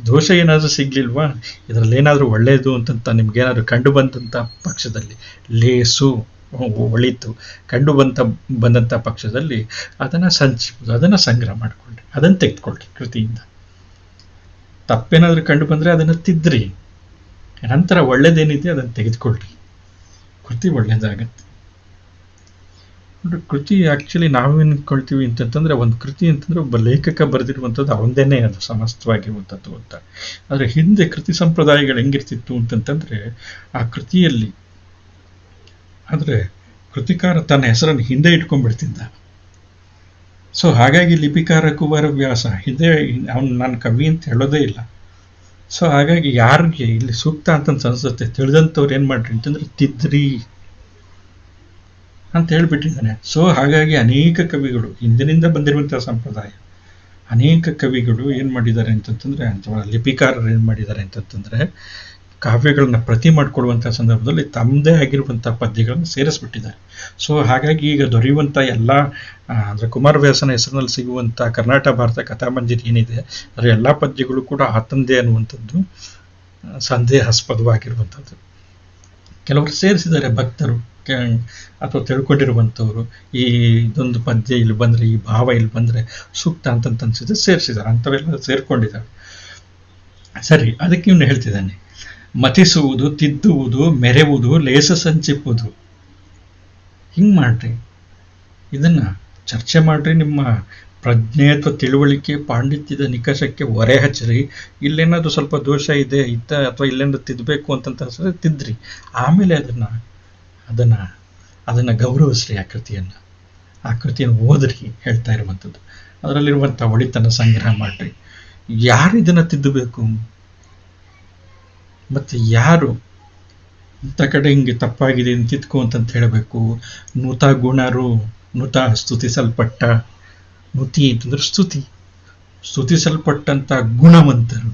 ದೋಷ ಏನಾದರೂ ಸಿಗ್ಲಿಲ್ವಾ, ಇದರಲ್ಲಿ ಏನಾದರೂ ಒಳ್ಳೆಯದು ಅಂತಂತ ನಿಮ್ಗೇನಾದರೂ ಕಂಡು ಬಂದಂಥ ಪಕ್ಷದಲ್ಲಿ, ಲೇಸು ಒಳಿತು ಕಂಡು ಬಂದಂಥ ಪಕ್ಷದಲ್ಲಿ ಅದನ್ನು ಸಂಚಿಪುವುದು, ಅದನ್ನು ಸಂಗ್ರಹ ಮಾಡಿಕೊಳ್ಳ್ರಿ, ಅದನ್ನು ತೆಗೆದುಕೊಳ್ರಿ ಕೃತಿಯಿಂದ. ತಪ್ಪೇನಾದರೂ ಕಂಡು ಬಂದರೆ ಅದನ್ನು ತಿದ್ರಿ, ನಂತರ ಒಳ್ಳೇದೇನಿದೆ ಅದನ್ನು ತೆಗೆದುಕೊಳ್ರಿ, ಕೃತಿ ಒಳ್ಳೇದಾಗತ್ತೆ. ಕೃತಿ ಆ್ಯಕ್ಚುಲಿ ನಾವೇನು ಅಂದ್ಕೊಳ್ತೀವಿ ಅಂತಂತಂದರೆ, ಒಂದು ಕೃತಿ ಅಂತಂದರೆ ಒಬ್ಬ ಲೇಖಕ ಬರೆದಿರುವಂಥದ್ದು ಅವನದೇನೆ ಅದು ಸಮಸ್ತವಾಗಿರುವಂಥದ್ದು ಅಂತ. ಆದರೆ ಹಿಂದೆ ಕೃತಿ ಸಂಪ್ರದಾಯಗಳು ಹೆಂಗಿರ್ತಿತ್ತು ಅಂತಂತಂದರೆ, ಆ ಕೃತಿಯಲ್ಲಿ ಆದರೆ ಕೃತಿಕಾರ ತನ್ನ ಹೆಸರನ್ನು ಹಿಂದೆ ಇಟ್ಕೊಂಡ್ಬಿಡ್ತಿದ್ದ. ಸೊ ಹಾಗಾಗಿ ಲಿಪಿಕಾರ ಕುಮಾರವ್ಯಾಸ ಇದೇ ಅವನು ನಾನು ಕವಿ ಅಂತ ಹೇಳೋದೇ ಇಲ್ಲ. ಸೊ ಹಾಗಾಗಿ ಯಾರಿಗೆ ಇಲ್ಲಿ ಸೂಕ್ತ ಅಂತಂದು ಅನ್ಸುತ್ತೆ ತಿಳಿದಂಥವ್ರು ಏನು ಮಾಡ್ರಿ ಅಂತಂದ್ರೆ ತಿದ್ರಿ ಅಂತ ಹೇಳ್ಬಿಟ್ಟಿದ್ದಾನೆ. ಸೊ ಹಾಗಾಗಿ ಅನೇಕ ಕವಿಗಳು ಹಿಂದಿನಿಂದ ಬಂದಿರುವಂತಹ ಸಂಪ್ರದಾಯ, ಅನೇಕ ಕವಿಗಳು ಏನು ಮಾಡಿದ್ದಾರೆ ಅಂತಂತಂದ್ರೆ, ಅಥವಾ ಲಿಪಿಕಾರರು ಏನು ಮಾಡಿದ್ದಾರೆ ಅಂತಂತಂದ್ರೆ, ಕಾವ್ಯಗಳನ್ನ ಪ್ರತಿ ಮಾಡಿಕೊಡುವಂಥ ಸಂದರ್ಭದಲ್ಲಿ ತಮ್ಮದೇ ಆಗಿರುವಂಥ ಪದ್ಯಗಳನ್ನು ಸೇರಿಸ್ಬಿಟ್ಟಿದ್ದಾರೆ. ಸೊ ಹಾಗಾಗಿ ಈಗ ದೊರೆಯುವಂಥ ಎಲ್ಲ ಅಂದರೆ ಕುಮಾರವ್ಯಾಸನ ಹೆಸರಿನಲ್ಲಿ ಸಿಗುವಂಥ ಕರ್ನಾಟಕ ಭಾರತ ಕಥಾಮಂಜರಿ ಏನಿದೆ ಅದರ ಎಲ್ಲ ಪದ್ಯಗಳು ಕೂಡ ಆತಂದೆ ಅನ್ನುವಂಥದ್ದು ಸಂದೇಹಾಸ್ಪದವಾಗಿರುವಂಥದ್ದು. ಕೆಲವರು ಸೇರಿಸಿದ್ದಾರೆ ಭಕ್ತರು ಅಥವಾ ತಿಳ್ಕೊಂಡಿರುವಂಥವ್ರು, ಈ ಇದೊಂದು ಪದ್ಯ ಇಲ್ಲಿ ಬಂದರೆ, ಈ ಭಾವ ಇಲ್ಲಿ ಬಂದರೆ ಸೂಕ್ತ ಅಂತನ್ಸಿದ್ರೆ ಸೇರಿಸಿದ್ದಾರೆ, ಅಂಥವೆಲ್ಲ ಸೇರ್ಕೊಂಡಿದ್ದಾರೆ. ಸರಿ, ಅದಕ್ಕೆ ಇವನು ಹೇಳ್ತಿದ್ದಾನೆ, ಮತಿಸುವುದು, ತಿದ್ದುವುದು, ಮೆರೆವುದು, ಲೇಸ ಸಂಚಿಪ್ಪುವುದು. ಹಿಂಗೆ ಮಾಡ್ರಿ, ಇದನ್ನ ಚರ್ಚೆ ಮಾಡ್ರಿ, ನಿಮ್ಮ ಪ್ರಜ್ಞೆ ಅಥವಾ ತಿಳುವಳಿಕೆ ಪಾಂಡಿತ್ಯದ ನಿಕಷಕ್ಕೆ ಹೊರೆ ಹಚ್ಚಿರಿ. ಇಲ್ಲೇನಾದ್ರು ಸ್ವಲ್ಪ ದೋಷ ಇದೆ ಅಥವಾ ಇಲ್ಲೇನಾದ್ರು ತಿದ್ದಬೇಕು ಅಂತ ಅನ್ಸಿದ್ರೆ ತಿದ್ರಿ, ಆಮೇಲೆ ಅದನ್ನ ಗೌರವಿಸ್ರಿ. ಆ ಕೃತಿಯನ್ನು ಓದ್ರಿ ಹೇಳ್ತಾ ಇರುವಂಥದ್ದು. ಅದರಲ್ಲಿರುವಂಥ ಒಳಿತನ ಸಂಗ್ರಹ ಮಾಡ್ರಿ. ಯಾರು ಇದನ್ನ ತಿದ್ದಬೇಕು, ಮತ್ತೆ ಯಾರು ಇಂಥ ಕಡೆ ಹಿಂಗೆ ತಪ್ಪಾಗಿದೆ ತಿದ್ಕೋ ಅಂತ ಹೇಳಬೇಕು? ನುತ ಗುಣರು, ನುತ ಸ್ತುತಿಸಲ್ಪಟ್ಟ, ನುತಿ ಅಂತಂದ್ರೆ ಸ್ತುತಿಸಲ್ಪಟ್ಟಂತ ಗುಣವಂತರು,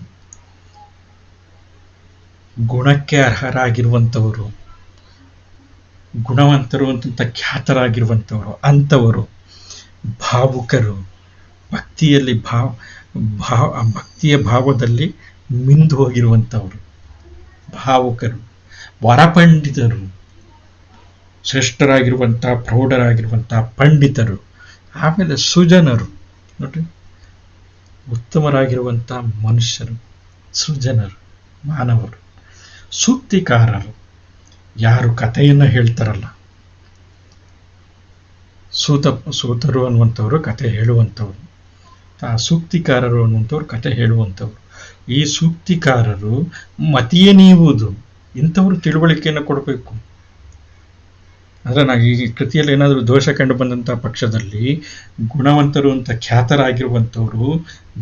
ಗುಣಕ್ಕೆ ಅರ್ಹರಾಗಿರುವಂಥವರು, ಗುಣವಂತರು ಅಂತಂತ ಖ್ಯಾತರಾಗಿರುವಂಥವರು, ಅಂಥವರು, ಭಾವುಕರು, ಭಕ್ತಿಯಲ್ಲಿ ಭಕ್ತಿಯ ಭಾವದಲ್ಲಿ ಮಿಂದು ಹೋಗಿರುವಂಥವರು, ಭಾವುಕರು, ವರಪಂಡಿತರು, ಶ್ರೇಷ್ಠರಾಗಿರುವಂಥ ಪ್ರೌಢರಾಗಿರುವಂಥ ಪಂಡಿತರು, ಆಮೇಲೆ ಸುಜನರು, ನೋಡ್ರಿ, ಉತ್ತಮರಾಗಿರುವಂಥ ಮನುಷ್ಯರು, ಸೃಜನರು, ಮಾನವರು, ಸೂಕ್ತಿಕಾರರು, ಯಾರು ಕಥೆಯನ್ನು ಹೇಳ್ತಾರಲ್ಲ, ಸೂತರು ಅನ್ನುವಂಥವ್ರು ಕಥೆ ಹೇಳುವಂಥವ್ರು, ಸೂಕ್ತಿಕಾರರು ಅನ್ನುವಂಥವ್ರು ಕಥೆ ಹೇಳುವಂಥವ್ರು. ಈ ಸೂಕ್ತಿಕಾರರು ಮತಿಯೇ ನೀವುದು, ಇಂಥವ್ರು ತಿಳುವಳಿಕೆಯನ್ನು ಕೊಡಬೇಕು. ಅಂದರೆ ನಾವು ಈ ಕೃತಿಯಲ್ಲಿ ಏನಾದರೂ ದೋಷ ಕಂಡು ಬಂದಂಥ ಪಕ್ಷದಲ್ಲಿ ಗುಣವಂತರು ಅಂತ ಖ್ಯಾತರಾಗಿರುವಂಥವ್ರು,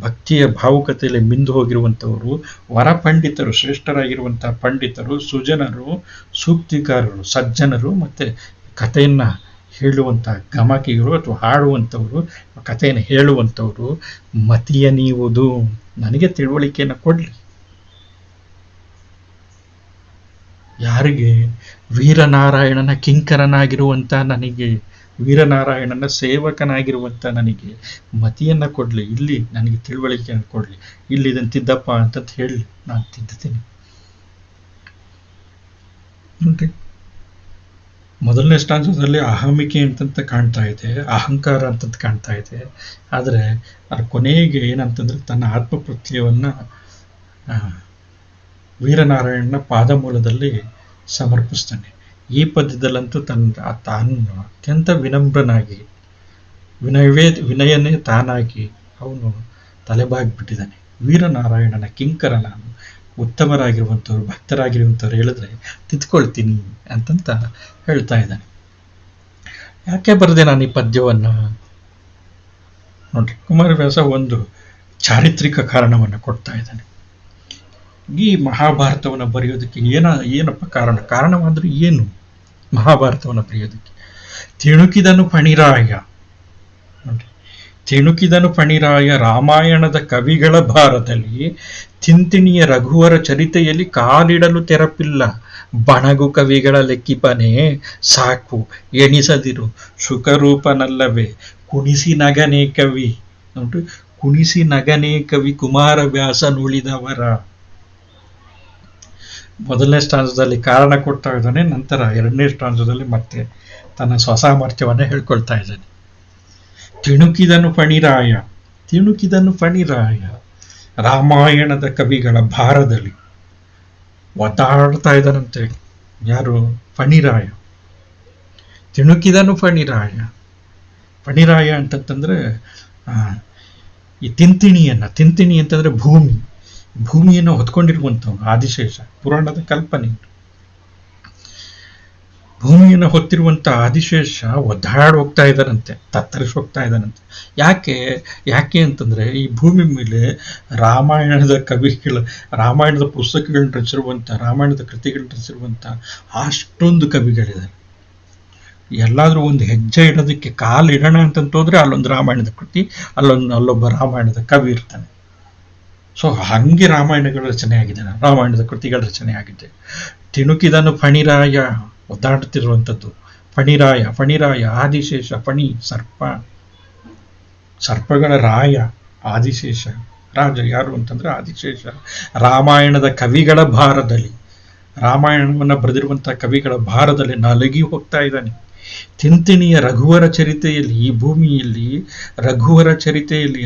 ಭಕ್ತಿಯ ಭಾವುಕತೆಯಲ್ಲಿ ಮಿಂದು ಹೋಗಿರುವಂಥವ್ರು, ವರಪಂಡಿತರು, ಶ್ರೇಷ್ಠರಾಗಿರುವಂಥ ಪಂಡಿತರು, ಸುಜನರು, ಸೂಕ್ತಿಕಾರರು, ಸಜ್ಜನರು, ಮತ್ತು ಕಥೆಯನ್ನು ಹೇಳುವಂಥ ಗಮಕಿಗಳು ಅಥವಾ ಹಾಡುವಂಥವ್ರು, ಕಥೆಯನ್ನು ಹೇಳುವಂಥವ್ರು ಮತಿಯ ನೀವುದು, ನನಗೆ ತಿಳುವಳಿಕೆಯನ್ನು ಕೊಡಲಿ. ಯಾರಿಗೆ? ವೀರನಾರಾಯಣನ ಕಿಂಕರನಾಗಿರುವಂಥ ನನಗೆ, ವೀರನಾರಾಯಣನ ಸೇವಕನಾಗಿರುವಂಥ ನನಗೆ ಮತಿಯನ್ನು ಕೊಡಲಿ, ಇಲ್ಲಿ ನನಗೆ ತಿಳುವಳಿಕೆಯನ್ನು ಕೊಡಲಿ, ಇಲ್ಲಿ ಇದನ್ನು ತಿದ್ದಪ್ಪ ಅಂತ ಹೇಳಿ ನಾನು ತಿದ್ದುತ್ತೀನಿ. ನೋಡಿ, ಮೊದಲನೇ ಸ್ಟಾನ್ಸದಲ್ಲಿ ಅಹಮಿಕೆ ಅಂತಂತ ಕಾಣ್ತಾ ಇದೆ, ಅಹಂಕಾರ ಅಂತಂತ ಕಾಣ್ತಾ ಇದೆ. ಆದರೆ ಅದರ ಕೊನೆಗೆ ಏನಂತಂದ್ರೆ ತನ್ನ ಆತ್ಮಪ್ರತ್ಯವನ್ನು ವೀರನಾರಾಯಣನ ಪಾದಮೂಲದಲ್ಲಿ ಸಮರ್ಪಿಸ್ತಾನೆ. ಈ ಪದ್ಯದಲ್ಲಂತೂ ತಾನು ಅತ್ಯಂತ ವಿನಮ್ರನಾಗಿ, ವಿನಯನೇ ತಾನಾಗಿ ಅವನು ತಲೆಬಾಗ್ಬಿಟ್ಟಿದ್ದಾನೆ. ವೀರನಾರಾಯಣನ ಕಿಂಕರ ನಾನು, ಉತ್ತಮರಾಗಿರುವಂಥವ್ರು, ಭಕ್ತರಾಗಿರುವಂಥವ್ರು ಹೇಳಿದ್ರೆ ತಿದ್ಕೊಳ್ತೀನಿ ಅಂತಂತ ಹೇಳ್ತಾ ಇದ್ದಾನೆ. ಯಾಕೆ ಬರೆದೆ ನಾನು ಈ ಪದ್ಯವನ್ನು? ನೋಡ್ರಿ, ಕುಮಾರವ್ಯಾಸ ಒಂದು ಚಾರಿತ್ರಿಕ ಕಾರಣವನ್ನು ಕೊಡ್ತಾ ಇದ್ದಾನೆ. ಈ ಮಹಾಭಾರತವನ್ನು ಬರೆಯೋದಕ್ಕೆ ಏನಪ್ಪ ಕಾರಣವಾದ್ರೆ ಏನು? ಮಹಾಭಾರತವನ್ನು ಬರೆಯೋದಕ್ಕೆ ತಿಣುಕಿದನು ಫಣಿರಾಯ, ನೋಡಿ, ತಿಣುಕಿದನು ಫಣಿರಾಯ ರಾಮಾಯಣದ ಕವಿಗಳ ಭಾರದಲ್ಲಿ ತಿಂತಿಣಿಯ ರಘುವರ ಚರಿತೆಯಲ್ಲಿ ಕಾಲಿಡಲು ತೆರಪಿಲ್ಲ. ಬಣಗು ಕವಿಗಳ ಲೆಕ್ಕಿಪನೆ ಸಾಕು ಎಣಿಸದಿರು, ಶುಕರೂಪನಲ್ಲವೇ ಕುಣಿಸಿ ನಗನೇ ಕವಿ. ನೋಡಿ, ಕುಣಿಸಿ ನಗನೇ ಕವಿ ಕುಮಾರವ್ಯಾಸ ನುಳಿದವರ. ಮೊದಲನೇ ಸ್ಟಾನ್ಸದಲ್ಲಿ ಕಾರಣ ಕೊಡ್ತಾ ಇದ್ದಾನೆ, ನಂತರ ಎರಡನೇ ಸ್ಟಾನ್ಸದಲ್ಲಿ ಮತ್ತೆ ತನ್ನ ಸ್ವಸಾಮರ್ಥ್ಯವನ್ನು ಹೇಳ್ಕೊಳ್ತಾ ಇದ್ದಾನೆ. ತಿಣುಕಿದನು ಫಣಿರಾಯ, ತಿಣುಕಿದನು ಫಣಿರಾಯ ರಾಮಾಯಣದ ಕವಿಗಳ ಭಾರದಲ್ಲಿ ಒದ್ದಾಡ್ತಾ ಇದ್ದಾನಂತೆ. ಯಾರು? ಫಣಿರಾಯ. ತಿಣುಕಿದನು ಫಣಿರಾಯ. ಫಣಿರಾಯ ಅಂತಂದ್ರೆ ಈ ತಿಂತಿಣಿ ಅಂತಂದ್ರೆ ಭೂಮಿಯನ್ನು ಹೊತ್ಕೊಂಡಿರುವಂಥವ್ನು ಆದಿಶೇಷ, ಪುರಾಣದ ಕಲ್ಪನೆ. ಭೂಮಿಯನ್ನು ಹೊತ್ತಿರುವಂಥ ಆದಿಶೇಷ ಒದ್ದಾಡಿ ಹೋಗ್ತಾ ಇದ್ದಾನಂತೆ, ತತ್ತರಿಸಿ ಹೋಗ್ತಾ ಇದ್ದಾನಂತೆ. ಯಾಕೆ ಯಾಕೆ ಅಂತಂದರೆ ಈ ಭೂಮಿ ಮೇಲೆ ರಾಮಾಯಣದ ಕವಿಗಳ, ರಾಮಾಯಣದ ಪುಸ್ತಕಗಳನ್ನ ರಚಿಸಿರುವಂಥ, ರಾಮಾಯಣದ ಕೃತಿಗಳನ್ನ ರಚಿಸಿರುವಂಥ ಅಷ್ಟೊಂದು ಕವಿಗಳಿದ್ದಾರೆ. ಎಲ್ಲಾದರೂ ಒಂದು ಹೆಜ್ಜೆ ಇಡೋದಕ್ಕೆ ಕಾಲು ಇಡೋಣ ಅಂತಂತೋದ್ರೆ ಅಲ್ಲೊಂದು ರಾಮಾಯಣದ ಕೃತಿ, ಅಲ್ಲೊಬ್ಬ ರಾಮಾಯಣದ ಕವಿ ಇರ್ತಾನೆ. ಸೊ ಹಂಗೆ ರಾಮಾಯಣಗಳ ರಚನೆ ಆಗಿದೆ, ರಾಮಾಯಣದ ಕೃತಿಗಳ ರಚನೆ ಆಗಿದೆ. ತಿಣುಕಿದನು ಫಣಿರಾಯ, ಒದ್ದಾಡುತ್ತಿರುವಂಥದ್ದು ಫಣಿರಾಯ ಆದಿಶೇಷ, ಫಣಿ ಸರ್ಪ, ಸರ್ಪಗಳ ರಾಯ ಆದಿಶೇಷ, ರಾಜ ಯಾರು ಅಂತಂದ್ರೆ ಆದಿಶೇಷ. ರಾಮಾಯಣದ ಕವಿಗಳ ಭಾರದಲ್ಲಿ, ರಾಮಾಯಣವನ್ನು ಬರೆದಿರುವಂಥ ಕವಿಗಳ ಭಾರದಲ್ಲಿ ನಲಗಿ ಹೋಗ್ತಾ ಇದ್ದಾನೆ. ತಿಂತಿಣಿಯ ರಘುವರ ಚರಿತೆಯಲ್ಲಿ, ಈ ಭೂಮಿಯಲ್ಲಿ ರಘುವರ ಚರಿತೆಯಲ್ಲಿ,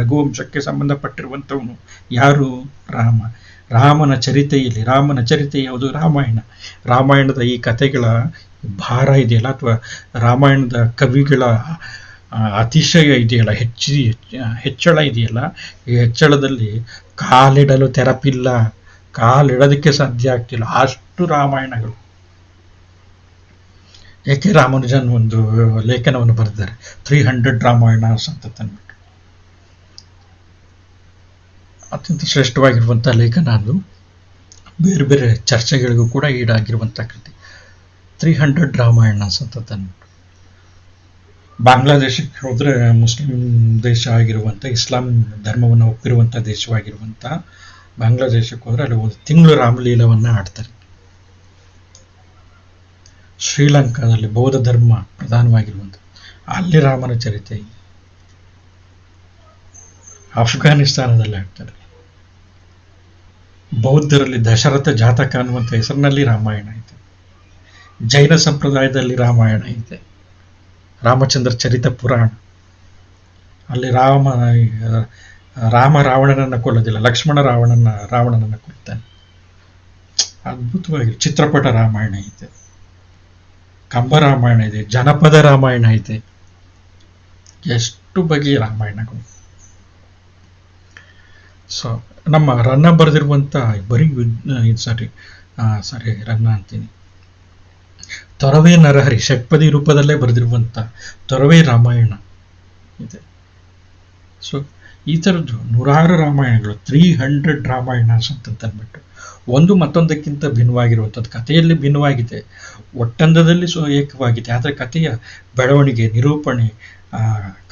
ರಘುವಂಶಕ್ಕೆ ಸಂಬಂಧಪಟ್ಟಿರುವಂಥವನು ಯಾರು? ರಾಮ. ರಾಮನ ಚರಿತೆಯಲ್ಲಿ, ರಾಮನ ಚರಿತೆ ಯಾವುದು? ರಾಮಾಯಣದ ಈ ಕಥೆಗಳ ಭಾರ ಇದೆಯಲ್ಲ, ಅಥವಾ ರಾಮಾಯಣದ ಕವಿಗಳ ಅತಿಶಯ ಇದೆಯಲ್ಲ, ಹೆಚ್ಚಳ ಇದೆಯಲ್ಲ, ಈ ಹೆಚ್ಚಳದಲ್ಲಿ ಕಾಲಿಡಲು ತೆರಪಿಲ್ಲ, ಕಾಲಿಡೋದಕ್ಕೆ ಸಾಧ್ಯ ಆಗ್ತಿಲ್ಲ, ಅಷ್ಟು ರಾಮಾಯಣಗಳು. ಏಕೆ ರಾಮಾನುಜನ್ ಒಂದು ಲೇಖನವನ್ನು ಬರೆದಿದ್ದಾರೆ, 300 ರಾಮಾಯಣಸ್ ಅಂತ ತಂದ್ಬಿಟ್ಟು. ಅತ್ಯಂತ ಶ್ರೇಷ್ಠವಾಗಿರುವಂಥ ಲೇಖನ ಅದು, ಬೇರೆ ಬೇರೆ ಚರ್ಚೆಗಳಿಗೂ ಕೂಡ ಈಡಾಗಿರುವಂಥ ಕೃತಿ. 300 ರಾಮಾಯಣಸ್ ಅಂತ ತಂದ್ಬಿಟ್ಟು. ಬಾಂಗ್ಲಾದೇಶಕ್ಕೆ ಹೋದರೆ ಮುಸ್ಲಿಂ ದೇಶ ಆಗಿರುವಂಥ, ಇಸ್ಲಾಂ ಧರ್ಮವನ್ನು ಒಪ್ಪಿರುವಂಥ ದೇಶವಾಗಿರುವಂಥ ಬಾಂಗ್ಲಾದೇಶಕ್ಕೆ ಹೋದರೆ ಅಲ್ಲಿ ಒಂದು ತಿಂಗಳು ರಾಮಲೀಲವನ್ನು ಆಡ್ತಾರೆ. ಶ್ರೀಲಂಕಾದಲ್ಲಿ ಬೌದ್ಧ ಧರ್ಮ ಪ್ರಧಾನವಾಗಿರುವಂಥ, ಅಲ್ಲಿ ರಾಮನ ಚರಿತೆ ಇದೆ. ಅಫ್ಘಾನಿಸ್ತಾನದಲ್ಲಿ ಆಗ್ತಾರೆ. ಬೌದ್ಧರಲ್ಲಿ ದಶರಥ ಜಾತಕ ಅನ್ನುವಂಥ ಹೆಸರಿನಲ್ಲಿ ರಾಮಾಯಣ ಇದೆ. ಜೈನ ಸಂಪ್ರದಾಯದಲ್ಲಿ ರಾಮಾಯಣ ಇದೆ, ರಾಮಚಂದ್ರ ಚರಿತ ಪುರಾಣ. ಅಲ್ಲಿ ರಾಮ ರಾವಣನನ್ನು ಕೊಲ್ಲೋದಿಲ್ಲ, ಲಕ್ಷ್ಮಣ ರಾವಣನನ್ನು ಕೊಲ್ತಾನೆ. ಅದ್ಭುತವಾಗಿ ಚಿತ್ರಪಟ ರಾಮಾಯಣ ಇದೆ, ಕಂಬ ರಾಮಾಯಣ ಇದೆ, ಜನಪದ ರಾಮಾಯಣ ಇದೆ, ಎಷ್ಟು ಬಗೆಯ ರಾಮಾಯಣಗಳು. ಸೊ ನಮ್ಮ ರನ್ನ ಬರೆದಿರುವಂಥ ಬರೀ ರನ್ನ ಅಂತೀನಿ, ತೊರವೆ ನರಹರಿ ಷಟ್ಪದಿ ರೂಪದಲ್ಲೇ ಬರೆದಿರುವಂಥ ತೊರವೆ ರಾಮಾಯಣ ಇದೆ. ಸೊ ಈ ಥರದ್ದು ನೂರಾರು ರಾಮಾಯಣಗಳು, 300 ರಾಮಾಯಣಸ್ ಅಂತಂದ್ಬಿಟ್ಟು, ಒಂದು ಮತ್ತೊಂದಕ್ಕಿಂತ ಭಿನ್ನವಾಗಿರುವಂಥದ್ದು. ಕಥೆಯಲ್ಲಿ ಭಿನ್ನವಾಗಿದೆ, ಒಟ್ಟಂದದಲ್ಲಿ ಏಕವಾಗಿದೆ, ಆದರೆ ಕಥೆಯ ಬೆಳವಣಿಗೆ, ನಿರೂಪಣೆ,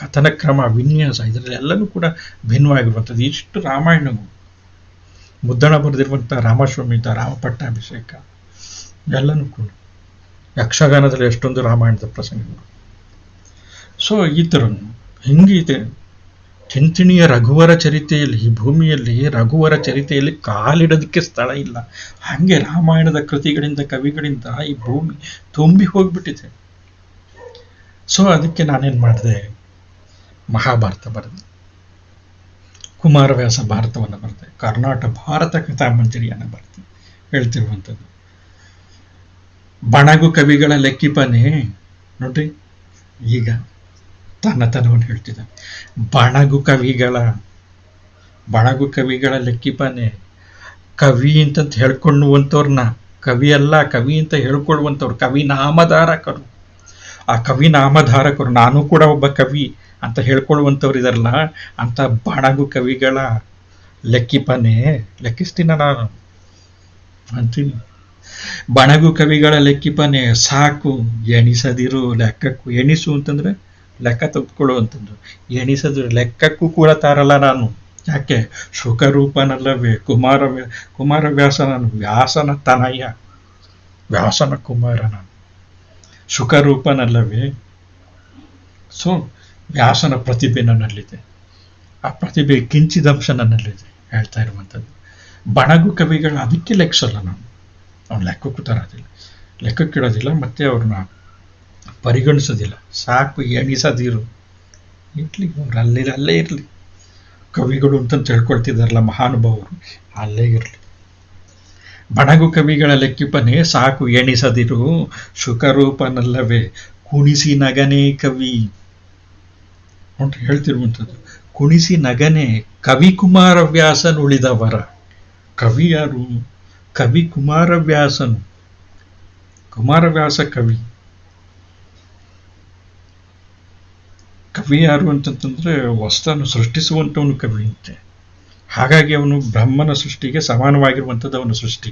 ಕಥನ ಕ್ರಮ, ವಿನ್ಯಾಸ, ಇದರಲ್ಲೆಲ್ಲನೂ ಕೂಡ ಭಿನ್ನವಾಗಿರುವಂಥದ್ದು. ಇಷ್ಟು ರಾಮಾಯಣಗಳು. ಮುದ್ದಣ ಬರೆದಿರುವಂಥ ರಾಮಶ್ವಮಿತ, ರಾಮ ಪಟ್ಟಾಭಿಷೇಕ ಎಲ್ಲನೂ ಕೂಡ. ಯಕ್ಷಗಾನದಲ್ಲಿ ಎಷ್ಟೊಂದು ರಾಮಾಯಣದ ಪ್ರಸಂಗಗಳು. ಸೊ ಈ ಥರ ಹಿಂಗಿದೆ. ತಿಂತಿಣಿಯ ರಘುವರ ಚರಿತೆಯಲ್ಲಿ, ಈ ಭೂಮಿಯಲ್ಲಿ ರಘುವರ ಚರಿತೆಯಲ್ಲಿ ಕಾಲಿಡೋದಕ್ಕೆ ಸ್ಥಳ ಇಲ್ಲ. ಹಾಗೆ ರಾಮಾಯಣದ ಕೃತಿಗಳಿಂದ, ಕವಿಗಳಿಂದ ಈ ಭೂಮಿ ತುಂಬಿ ಹೋಗ್ಬಿಟ್ಟಿದೆ. ಸೊ ಅದಕ್ಕೆ ನಾನೇನು ಮಾಡಿದೆ, ಮಹಾಭಾರತ ಬರೆದೆ, ಕುಮಾರವ್ಯಾಸ ಭಾರತವನ್ನು ಬರೆದೆ, ಕರ್ನಾಟಕ ಭಾರತ ಕಥಾಮಂಜರಿಯನ್ನು ಬರೆದೆ. ಹೇಳ್ತಿರುವಂಥದ್ದು ಬಣಗು ಕವಿಗಳ ಲೆಕ್ಕಿಪನೆ ನೋಡ್ರಿ, ಈಗ ತನ್ನತನವನ್ನು ಹೇಳ್ತಿದ್ದಾನೆ. ಬಣಗು ಕವಿಗಳ ಲೆಕ್ಕಿಪನೆ. ಕವಿ ಅಂತಂತ ಹೇಳ್ಕೊಳ್ಳುವಂಥವ್ರನ್ನ ಕವಿ ಅಲ್ಲ, ಕವಿ ಅಂತ ಹೇಳ್ಕೊಳ್ಳುವಂಥವ್ರು ಕವಿ ನಾಮಧಾರಕರು. ಆ ಕವಿ ನಾಮಧಾರಕರು, ನಾನು ಕೂಡ ಒಬ್ಬ ಕವಿ ಅಂತ ಹೇಳ್ಕೊಳ್ಳುವಂಥವ್ರು ಇದಾರಲ್ಲ, ಅಂತ ಬಣಗು ಕವಿಗಳ ಲೆಕ್ಕಿಪನೆ, ಲೆಕ್ಕಿಸ್ತೀನ ನಾನು ಅಂತೀನಿ. ಬಣಗು ಕವಿಗಳ ಲೆಕ್ಕಿಪನೆ ಸಾಕು, ಎಣಿಸದಿರು ಲೆಕ್ಕಕ್ಕೂ. ಎಣಿಸು ಅಂತಂದ್ರೆ ಲೆಕ್ಕ ತೆಗೆದುಕೊಳ್ಳುವಂಥದ್ದು, ಎಣಿಸದಿರು ಲೆಕ್ಕಕ್ಕೂ ಕೂಡ ತಾರಲ್ಲ ನಾನು. ಯಾಕೆ? ಶುಕರೂಪನಲ್ಲವೇ ಕುಮಾರವ್ಯಾಸ ನಾನು, ವ್ಯಾಸನ ತನಯ, ವ್ಯಾಸನ ಕುಮಾರ ನಾನು, ಶುಕರೂಪನಲ್ಲವೇ. ಸೊ ವ್ಯಾಸನ ಪ್ರತಿಭೆ ನನ್ನಲ್ಲಿದೆ, ಆ ಪ್ರತಿಭೆ ಕಿಂಚಿದಂಶ ನನ್ನಲ್ಲಿದೆ ಹೇಳ್ತಾ ಇರುವಂಥದ್ದು. ಬಣಗು ಕವಿಗಳ ಅದಕ್ಕೆ ಲೆಕ್ಸಲ್ಲ ನಾನು, ಅವ್ನು ಲೆಕ್ಕಕ್ಕೂ ತರೋದಿಲ್ಲ, ಲೆಕ್ಕಕ್ಕಿಡೋದಿಲ್ಲ, ಮತ್ತೆ ಅವ್ರನ್ನ ಪರಿಗಣಿಸೋದಿಲ್ಲ. ಸಾಕು, ಎಣಿಸದಿರು, ಇರಲಿ, ಅವ್ರು ಅಲ್ಲೇ ಇರಲಿ. ಕವಿಗಳು ಅಂತ ಹೇಳ್ಕೊಳ್ತಿದ್ದಾರಲ್ಲ ಮಹಾನುಭಾವರು, ಅಲ್ಲೇ ಇರಲಿ. ಬಣಗು ಕವಿಗಳ ಲೆಕ್ಕಿಪನೆ ಸಾಕು, ಎಣಿಸದಿರು ಶುಕರೂಪನಲ್ಲವೇ, ಕುಣಿಸಿ ನಗನೇ ಕವಿ ಅಂತ ಹೇಳ್ತಿರುವಂಥದ್ದು. ಕುಣಿಸಿ ನಗನೆ ಕವಿ ಕುಮಾರವ್ಯಾಸನು ಉಳಿದವರ. ಕವಿ ಯಾರು? ಕವಿ ಕುಮಾರವ್ಯಾಸನು. ಕುಮಾರವ್ಯಾಸ ಕವಿ. ಕವಿ ಯಾರು ಅಂತಂತಂದ್ರೆ ವಸ್ತುವನ್ನು ಸೃಷ್ಟಿಸುವಂಥವನು ಕವಿ ಅಂತೆ. ಹಾಗಾಗಿ ಅವನು ಬ್ರಹ್ಮನ ಸೃಷ್ಟಿಗೆ ಸಮಾನವಾಗಿರುವಂಥದ್ದು ಅವನ ಸೃಷ್ಟಿ.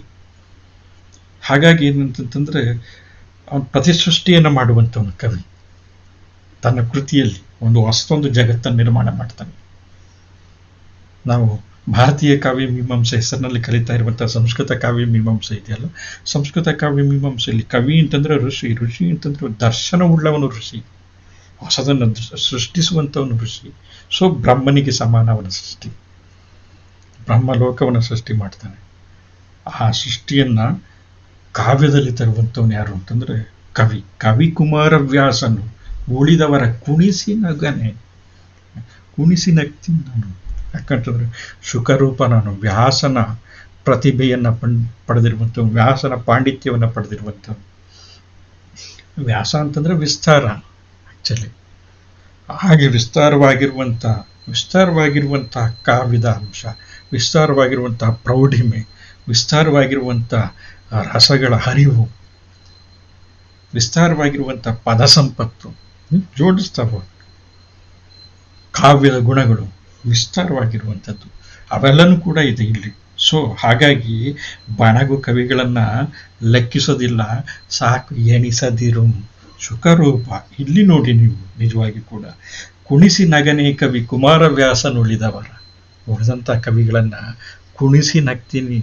ಹಾಗಾಗಿ ಏನಂತಂತಂದ್ರೆ ಅವನು ಪ್ರತಿಸೃಷ್ಟಿಯನ್ನು ಮಾಡುವಂಥವನು ಕವಿ. ತನ್ನ ಕೃತಿಯಲ್ಲಿ ಒಂದು ಜಗತ್ತನ್ನು ನಿರ್ಮಾಣ ಮಾಡ್ತಾನೆ. ನಾವು ಭಾರತೀಯ ಕಾವ್ಯ ಮೀಮಾಂಸೆ ಹೆಸರಿನಲ್ಲಿ ಕರೀತಾ ಇರುವಂತಹ ಸಂಸ್ಕೃತ ಕಾವ್ಯ ಮೀಮಾಂಸೆ ಇದೆಯಲ್ಲ, ಸಂಸ್ಕೃತ ಕಾವ್ಯ ಮೀಮಾಂಸೆಯಲ್ಲಿ ಕವಿ ಅಂತಂದ್ರೆ ಋಷಿ, ಋಷಿ ಅಂತಂದ್ರೆ ದರ್ಶನವುಳ್ಳವನು ಋಷಿ, ಹೊಸದನ್ನು ಸೃಷ್ಟಿಸುವಂಥವನು ಋಷಿ. ಸೊ ಬ್ರಹ್ಮನಿಗೆ ಸಮಾನ ಅವನ ಸೃಷ್ಟಿ. ಬ್ರಹ್ಮಲೋಕವನ್ನು ಸೃಷ್ಟಿ ಮಾಡ್ತಾನೆ. ಆ ಸೃಷ್ಟಿಯನ್ನ ಕಾವ್ಯದಲ್ಲಿ ತರುವಂಥವನು ಯಾರು ಅಂತಂದ್ರೆ ಕವಿ. ಕವಿ ಕುಮಾರವ್ಯಾಸನು ಉಳಿದವರ ಕುಣಿಸಿ ನಗನೆ, ಕುಣಿಸಿ ನಗ್ತೀನಿ ನಾನು. ಯಾಕಂತಂದ್ರೆ ಶುಕರೂಪ ನಾನು, ವ್ಯಾಸನ ಪ್ರತಿಭೆಯನ್ನ ಪಡೆದಿರುವಂಥವು, ವ್ಯಾಸನ ಪಾಂಡಿತ್ಯವನ್ನು ಪಡೆದಿರುವಂಥವು. ವ್ಯಾಸ ಅಂತಂದ್ರೆ ವಿಸ್ತಾರ ಆಕ್ಚುಲಿ. ಹಾಗೆ ವಿಸ್ತಾರವಾಗಿರುವಂಥ ಕಾವ್ಯದ ಅಂಶ, ವಿಸ್ತಾರವಾಗಿರುವಂತಹ ಪ್ರೌಢಿಮೆ, ವಿಸ್ತಾರವಾಗಿರುವಂಥ ರಸಗಳ ಹರಿವು, ವಿಸ್ತಾರವಾಗಿರುವಂಥ ಪದ ಸಂಪತ್ತು ಜೋಡಿಸ್ತಾವ. ಕಾವ್ಯದ ಗುಣಗಳು ವಿಸ್ತಾರವಾಗಿರುವಂಥದ್ದು ಅವೆಲ್ಲನೂ ಕೂಡ ಇದೆ ಇಲ್ಲಿ. ಸೊ ಹಾಗಾಗಿ ಬಣಗು ಕವಿಗಳನ್ನ ಲೆಕ್ಕಿಸೋದಿಲ್ಲ, ಸಾಕು ಎಣಿಸದಿರು ಶುಕರೂಪ. ಇಲ್ಲಿ ನೋಡಿ ನೀವು ನಿಜವಾಗಿ ಕೂಡ ಕುಣಿಸಿ ನಗನೇ ಕವಿ ಕುಮಾರವ್ಯಾಸನುಳಿದವರ. ಉಳಿದಂಥ ಕವಿಗಳನ್ನ ಕುಣಿಸಿ ನಗ್ತೀನಿ.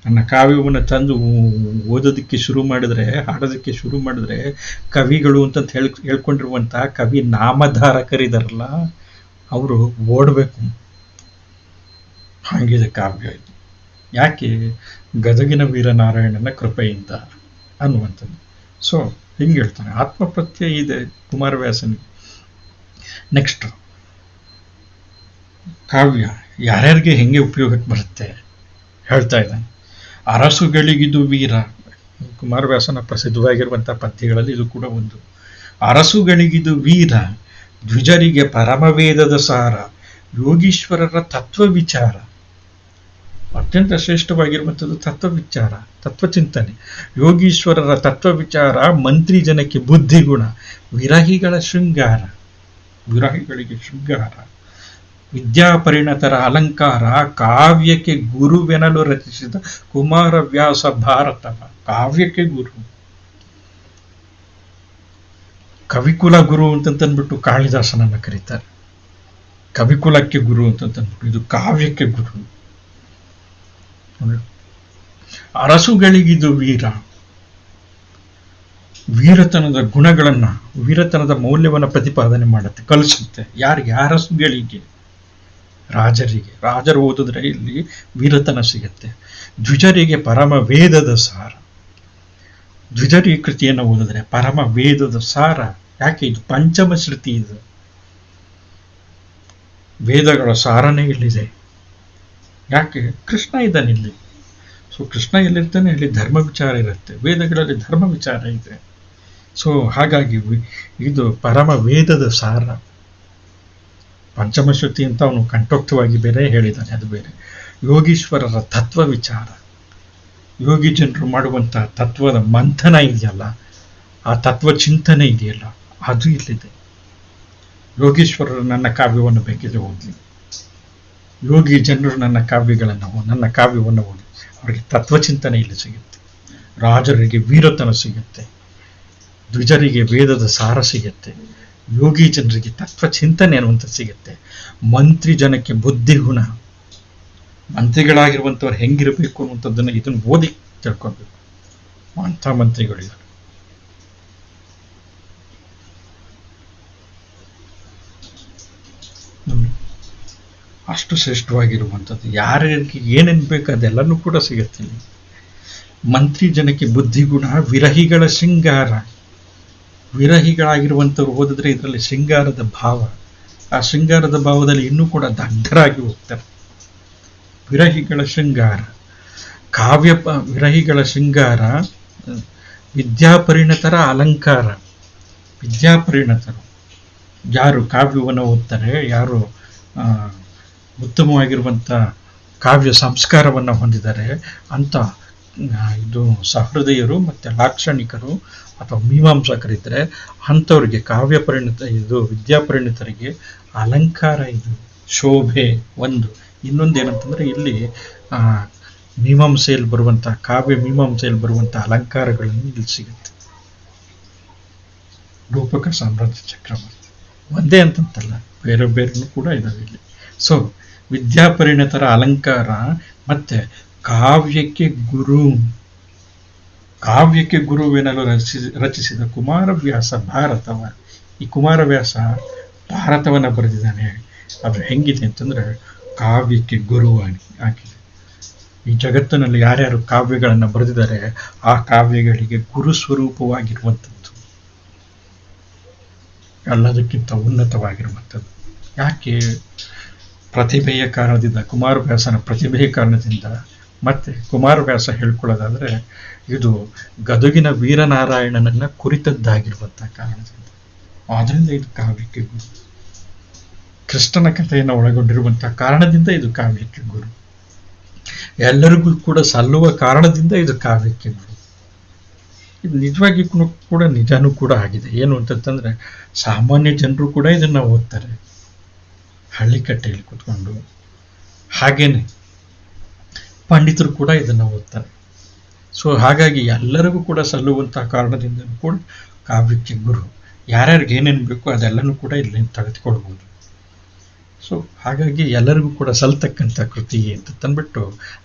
ನನ್ನ ಕಾವ್ಯವನ್ನು ತಂದು ಓದೋದಕ್ಕೆ ಶುರು ಮಾಡಿದ್ರೆ, ಹಾಡೋದಕ್ಕೆ ಶುರು ಮಾಡಿದ್ರೆ ಕವಿಗಳು ಅಂತ ಹೇಳ್ಕೊಂಡಿರುವಂತಹ ಕವಿ ನಾಮಧಾರಕರಿದಾರಲ್ಲ ಅವರು ಓಡಬೇಕು. ಹಾಗಿದೆ ಕಾವ್ಯ ಇದು. ಯಾಕೆ? ಗದಗಿನ ವೀರನಾರಾಯಣನ ಕೃಪೆಯಿಂದ ಅನ್ನುವಂಥದ್ದು. ಸೊ ಹಿಂಗೆ ಹೇಳ್ತಾನೆ. ಆತ್ಮಪ್ರತ್ಯಯ ಇದೆ ಕುಮಾರವ್ಯಾಸನಿಗೆ. ನೆಕ್ಸ್ಟ್ ಕಾವ್ಯ ಯಾರ್ಯಾರಿಗೆ ಹೆಂಗೆ ಉಪಯೋಗಕ್ಕೆ ಬರುತ್ತೆ ಹೇಳ್ತಾ ಇದ್ದಾನೆ. ಅರಸುಗಳಿಗಿದು ವೀರ. ಕುಮಾರವ್ಯಾಸನ ಪ್ರಸಿದ್ಧವಾಗಿರುವಂಥ ಪದ್ಯಗಳಲ್ಲಿ ಇದು ಕೂಡ ಒಂದು. ಅರಸುಗಳಿಗಿದು ವೀರ, ದ್ವಿಜರಿಗೆ ಪರಮವೇದದ ಸಾರ, ಯೋಗೀಶ್ವರರ ತತ್ವ ವಿಚಾರ. ಅತ್ಯಂತ ಶ್ರೇಷ್ಠವಾಗಿರುವಂಥದ್ದು ತತ್ವ ವಿಚಾರ, ತತ್ವಚಿಂತನೆ. ಯೋಗೀಶ್ವರರ ತತ್ವ ವಿಚಾರ, ಮಂತ್ರಿ ಜನಕ್ಕೆ ಬುದ್ಧಿಗುಣ, ವಿರಹಿಗಳ ಶೃಂಗಾರ, ವಿರಹಿಗಳಿಗೆ ಶೃಂಗಾರ, ವಿದ್ಯಾಪರಿಣತರ ಅಲಂಕಾರ, ಕಾವ್ಯಕ್ಕೆ ಗುರುವೆನಲು ರಚಿಸಿದ ಕುಮಾರವ್ಯಾಸ ಭಾರತವ. ಕಾವ್ಯಕ್ಕೆ ಗುರು, ಕವಿಕುಲ ಗುರು ಅಂತಂತಂದ್ಬಿಟ್ಟು ಕಾಳಿದಾಸನನ್ನ ಕರೀತಾರೆ. ಕವಿಕುಲಕ್ಕೆ ಗುರು ಅಂತಂತಂದ್ಬಿಟ್ಟು ಇದು ಕಾವ್ಯಕ್ಕೆ ಗುರು. ಅರಸುಗಳಿಗಿದು ವೀರ, ವೀರತನದ ಗುಣಗಳನ್ನ, ವೀರತನದ ಮೌಲ್ಯವನ್ನು ಪ್ರತಿಪಾದನೆ ಮಾಡುತ್ತೆ, ಕಲಿಸುತ್ತೆ. ಯಾರಿಗೆ? ಅರಸುಗಳಿಗೆ, ರಾಜರಿಗೆ. ರಾಜರು ಓದಿದ್ರೆ ಇಲ್ಲಿ ವೀರತನ ಸಿಗತ್ತೆ. ದ್ವಿಜರಿಗೆ ಪರಮ ವೇದದ ಸಾರ. ದ್ವಿಜರಿ ಕೃತಿಯನ್ನು ಓದಿದ್ರೆ ಪರಮ ವೇದದ ಸಾರ. ಯಾಕೆ? ಇದು ಪಂಚಮ ಶ್ರುತಿ. ಇದು ವೇದಗಳ ಸಾರನೇ ಇಲ್ಲಿದೆ. ಯಾಕೆ? ಕೃಷ್ಣ ಇದ್ದಾನೆ ಇಲ್ಲಿ. ಸೊ ಕೃಷ್ಣ ಎಲ್ಲಿರ್ತಾನೆ ಇಲ್ಲಿ ಧರ್ಮ ವಿಚಾರ ಇರುತ್ತೆ, ವೇದಗಳಲ್ಲಿ ಧರ್ಮ ವಿಚಾರ ಇದೆ. ಸೊ ಹಾಗಾಗಿ ಇದು ಪರಮ ವೇದದ ಸಾರ. ಪಂಚಮಶ್ರುತಿ ಅಂತ ಅವನು ಕಂಠೋಕ್ತವಾಗಿ ಬೇರೆ ಹೇಳಿದ್ದಾನೆ, ಅದು ಬೇರೆ. ಯೋಗೀಶ್ವರರ ತತ್ವ ವಿಚಾರ, ಯೋಗಿ ಜನರು ಮಾಡುವಂಥ ತತ್ವದ ಮಂಥನ ಇದೆಯಲ್ಲ, ಆ ತತ್ವ ಚಿಂತನೆ ಇದೆಯಲ್ಲ, ಅದು ಇಲ್ಲಿದೆ. ಯೋಗೀಶ್ವರರು ನನ್ನ ಕಾವ್ಯವನ್ನು ಬೇಕಿದ್ರೆ ಓದಲಿ, ಯೋಗಿ ಜನರು ನನ್ನ ಕಾವ್ಯವನ್ನು ಓದಿ. ಅವರಿಗೆ ತತ್ವಚಿಂತನೆ ಇಲ್ಲಿ ಸಿಗುತ್ತೆ, ರಾಜರಿಗೆ ವೀರತನ ಸಿಗುತ್ತೆ, ದ್ವಿಜರಿಗೆ ವೇದದ ಸಾರ ಸಿಗುತ್ತೆ, ಯೋಗಿ ಜನರಿಗೆ ತತ್ವ ಚಿಂತನೆ ಅನ್ನುವಂಥ ಸಿಗುತ್ತೆ. ಮಂತ್ರಿ ಜನಕ್ಕೆ ಬುದ್ಧಿಗುಣ, ಮಂತ್ರಿಗಳಾಗಿರುವಂಥವ್ರು ಹೆಂಗಿರಬೇಕು ಅನ್ನುವಂಥದ್ದನ್ನು ಇದನ್ನು ಓದಿ ತಿಳ್ಕೊಬೇಕು. ಅಂಥ ಮಂತ್ರಿಗಳಿದ್ದಾರೆ. ಅಷ್ಟು ಶ್ರೇಷ್ಠವಾಗಿರುವಂಥದ್ದು. ಯಾರ್ಯಾರಿಗೆ ಏನೇನು ಬೇಕು ಅದೆಲ್ಲನೂ ಕೂಡ ಸಿಗುತ್ತೆ. ಮಂತ್ರಿ ಜನಕ್ಕೆ ಬುದ್ಧಿಗುಣ, ವಿರಹಿಗಳ ಶೃಂಗಾರ. ವಿರಹಿಗಳಾಗಿರುವಂಥವ್ರು ಓದಿದ್ರೆ ಇದರಲ್ಲಿ ಶೃಂಗಾರದ ಭಾವ, ಆ ಶೃಂಗಾರದ ಭಾವದಲ್ಲಿ ಇನ್ನೂ ಕೂಡ ದಗ್ಧರಾಗಿ ಹೋಗ್ತಾರೆ. ವಿರಹಿಗಳ ಶೃಂಗಾರ, ವಿರಹಿಗಳ ಶೃಂಗಾರ, ವಿದ್ಯಾಪರಿಣತರ ಅಲಂಕಾರ. ವಿದ್ಯಾಪರಿಣತರು ಯಾರು ಕಾವ್ಯವನ್ನು ಓದ್ತಾರೆ, ಯಾರು ಉತ್ತಮವಾಗಿರುವಂಥ ಕಾವ್ಯ ಸಂಸ್ಕಾರವನ್ನು ಹೊಂದಿದ್ದಾರೆ ಅಂತ ಇದು ಸಹೃದಯರು ಮತ್ತು ಲಾಕ್ಷಣಿಕರು ಅಥವಾ ಮೀಮಾಂಸಕರಿದ್ದರೆ ಅಂಥವ್ರಿಗೆ ಕಾವ್ಯ ಪರಿಣಿತ ಇದು ವಿದ್ಯಾಪರಿಣಿತರಿಗೆ ಅಲಂಕಾರ ಇದು ಶೋಭೆ ಒಂದು. ಇನ್ನೊಂದು ಏನಂತಂದರೆ ಇಲ್ಲಿ ಮೀಮಾಂಸೆಯಲ್ಲಿ ಬರುವಂಥ ಕಾವ್ಯ ಮೀಮಾಂಸೆಯಲ್ಲಿ ಬರುವಂಥ ಅಲಂಕಾರಗಳನ್ನು ಇಲ್ಲಿ ಸಿಗುತ್ತೆ. ರೂಪಕ ಸಾಮ್ರಾಜ್ಯ ಚಕ್ರವರ್ತಿ ಒಂದೇ ಅಂತಂತಲ್ಲ, ಬೇರೆ ಬೇರೆನೂ ಕೂಡ ಇದಾವೆ ಇಲ್ಲಿ. ಸೊ ವಿದ್ಯಾಪರಿಣಿತರ ಅಲಂಕಾರ ಮತ್ತೆ ಕಾವ್ಯಕ್ಕೆ ಗುರುವೆನಲು ರಚಿಸಿದ ಕುಮಾರವ್ಯಾಸ ಭಾರತವ. ಈ ಕುಮಾರವ್ಯಾಸ ಭಾರತವನ್ನು ಬರೆದಿದ್ದಾನೆ. ಅದು ಹೆಂಗಿದೆ ಅಂತಂದ್ರೆ ಕಾವ್ಯಕ್ಕೆ ಆಗಿದೆ. ಈ ಜಗತ್ತಿನಲ್ಲಿ ಯಾರ್ಯಾರು ಕಾವ್ಯಗಳನ್ನು ಬರೆದಿದ್ದಾರೆ ಆ ಕಾವ್ಯಗಳಿಗೆ ಗುರು ಸ್ವರೂಪವಾಗಿರುವಂಥದ್ದು, ಎಲ್ಲದಕ್ಕಿಂತ ಉನ್ನತವಾಗಿರುವಂಥದ್ದು. ಯಾಕೆ? ಪ್ರತಿಭೆಯ ಕಾರಣದಿಂದ, ಕುಮಾರವ್ಯಾಸನ ಪ್ರತಿಭೆಯ ಕಾರಣದಿಂದ. ಮತ್ತೆ ಕುಮಾರವ್ಯಾಸ ಹೇಳ್ಕೊಳ್ಳೋದಾದ್ರೆ ಇದು ಗದುಗಿನ ವೀರನಾರಾಯಣನನ್ನ ಕುರಿತದ್ದಾಗಿರುವಂಥ ಕಾರಣದಿಂದ. ಆದ್ರಿಂದ ಇದು ಕಾವ್ಯಕ್ಕೆ ಗುರು. ಕೃಷ್ಣನ ಕಥೆಯನ್ನು ಒಳಗೊಂಡಿರುವಂತಹ ಕಾರಣದಿಂದ ಇದು ಕಾವ್ಯಕ್ಕೆ ಗುರು. ಎಲ್ಲರಿಗೂ ಕೂಡ ಸಲ್ಲುವ ಕಾರಣದಿಂದ ಇದು ಕಾವ್ಯಕ್ಕೆ ಗುರು. ಇದು ನಿಜವಾಗಿ ಕೂಡ ನಿಜಾನೂ ಕೂಡ ಆಗಿದೆ. ಏನು ಅಂತಂತಂದ್ರೆ ಸಾಮಾನ್ಯ ಜನರು ಕೂಡ ಇದನ್ನ ಓದ್ತಾರೆ ಹಳ್ಳಿಕಟ್ಟೆಯಲ್ಲಿ ಕೂತ್ಕೊಂಡು. ಹಾಗೇನೆ ಪಂಡಿತರು ಕೂಡ ಇದನ್ನು ಓದ್ತಾರೆ. ಸೊ ಹಾಗಾಗಿ ಎಲ್ಲರಿಗೂ ಕೂಡ ಸಲ್ಲುವಂತಹ ಕಾರಣದಿಂದ ಕೂಡ ಕಾವ್ಯಕ್ಕೆ ಗುರು. ಯಾರ್ಯಾರಿಗೆ ಏನೇನು ಬೇಕೋ ಅದೆಲ್ಲನೂ ಕೂಡ ಇಲ್ಲಿ ತೆಗೆದುಕೊಳ್ಬೋದು. ಸೊ ಹಾಗಾಗಿ ಎಲ್ಲರಿಗೂ ಕೂಡ ಸಲ್ತಕ್ಕಂಥ ಕೃತಿ ಅಂತ ತಂದ್ಬಿಟ್ಟು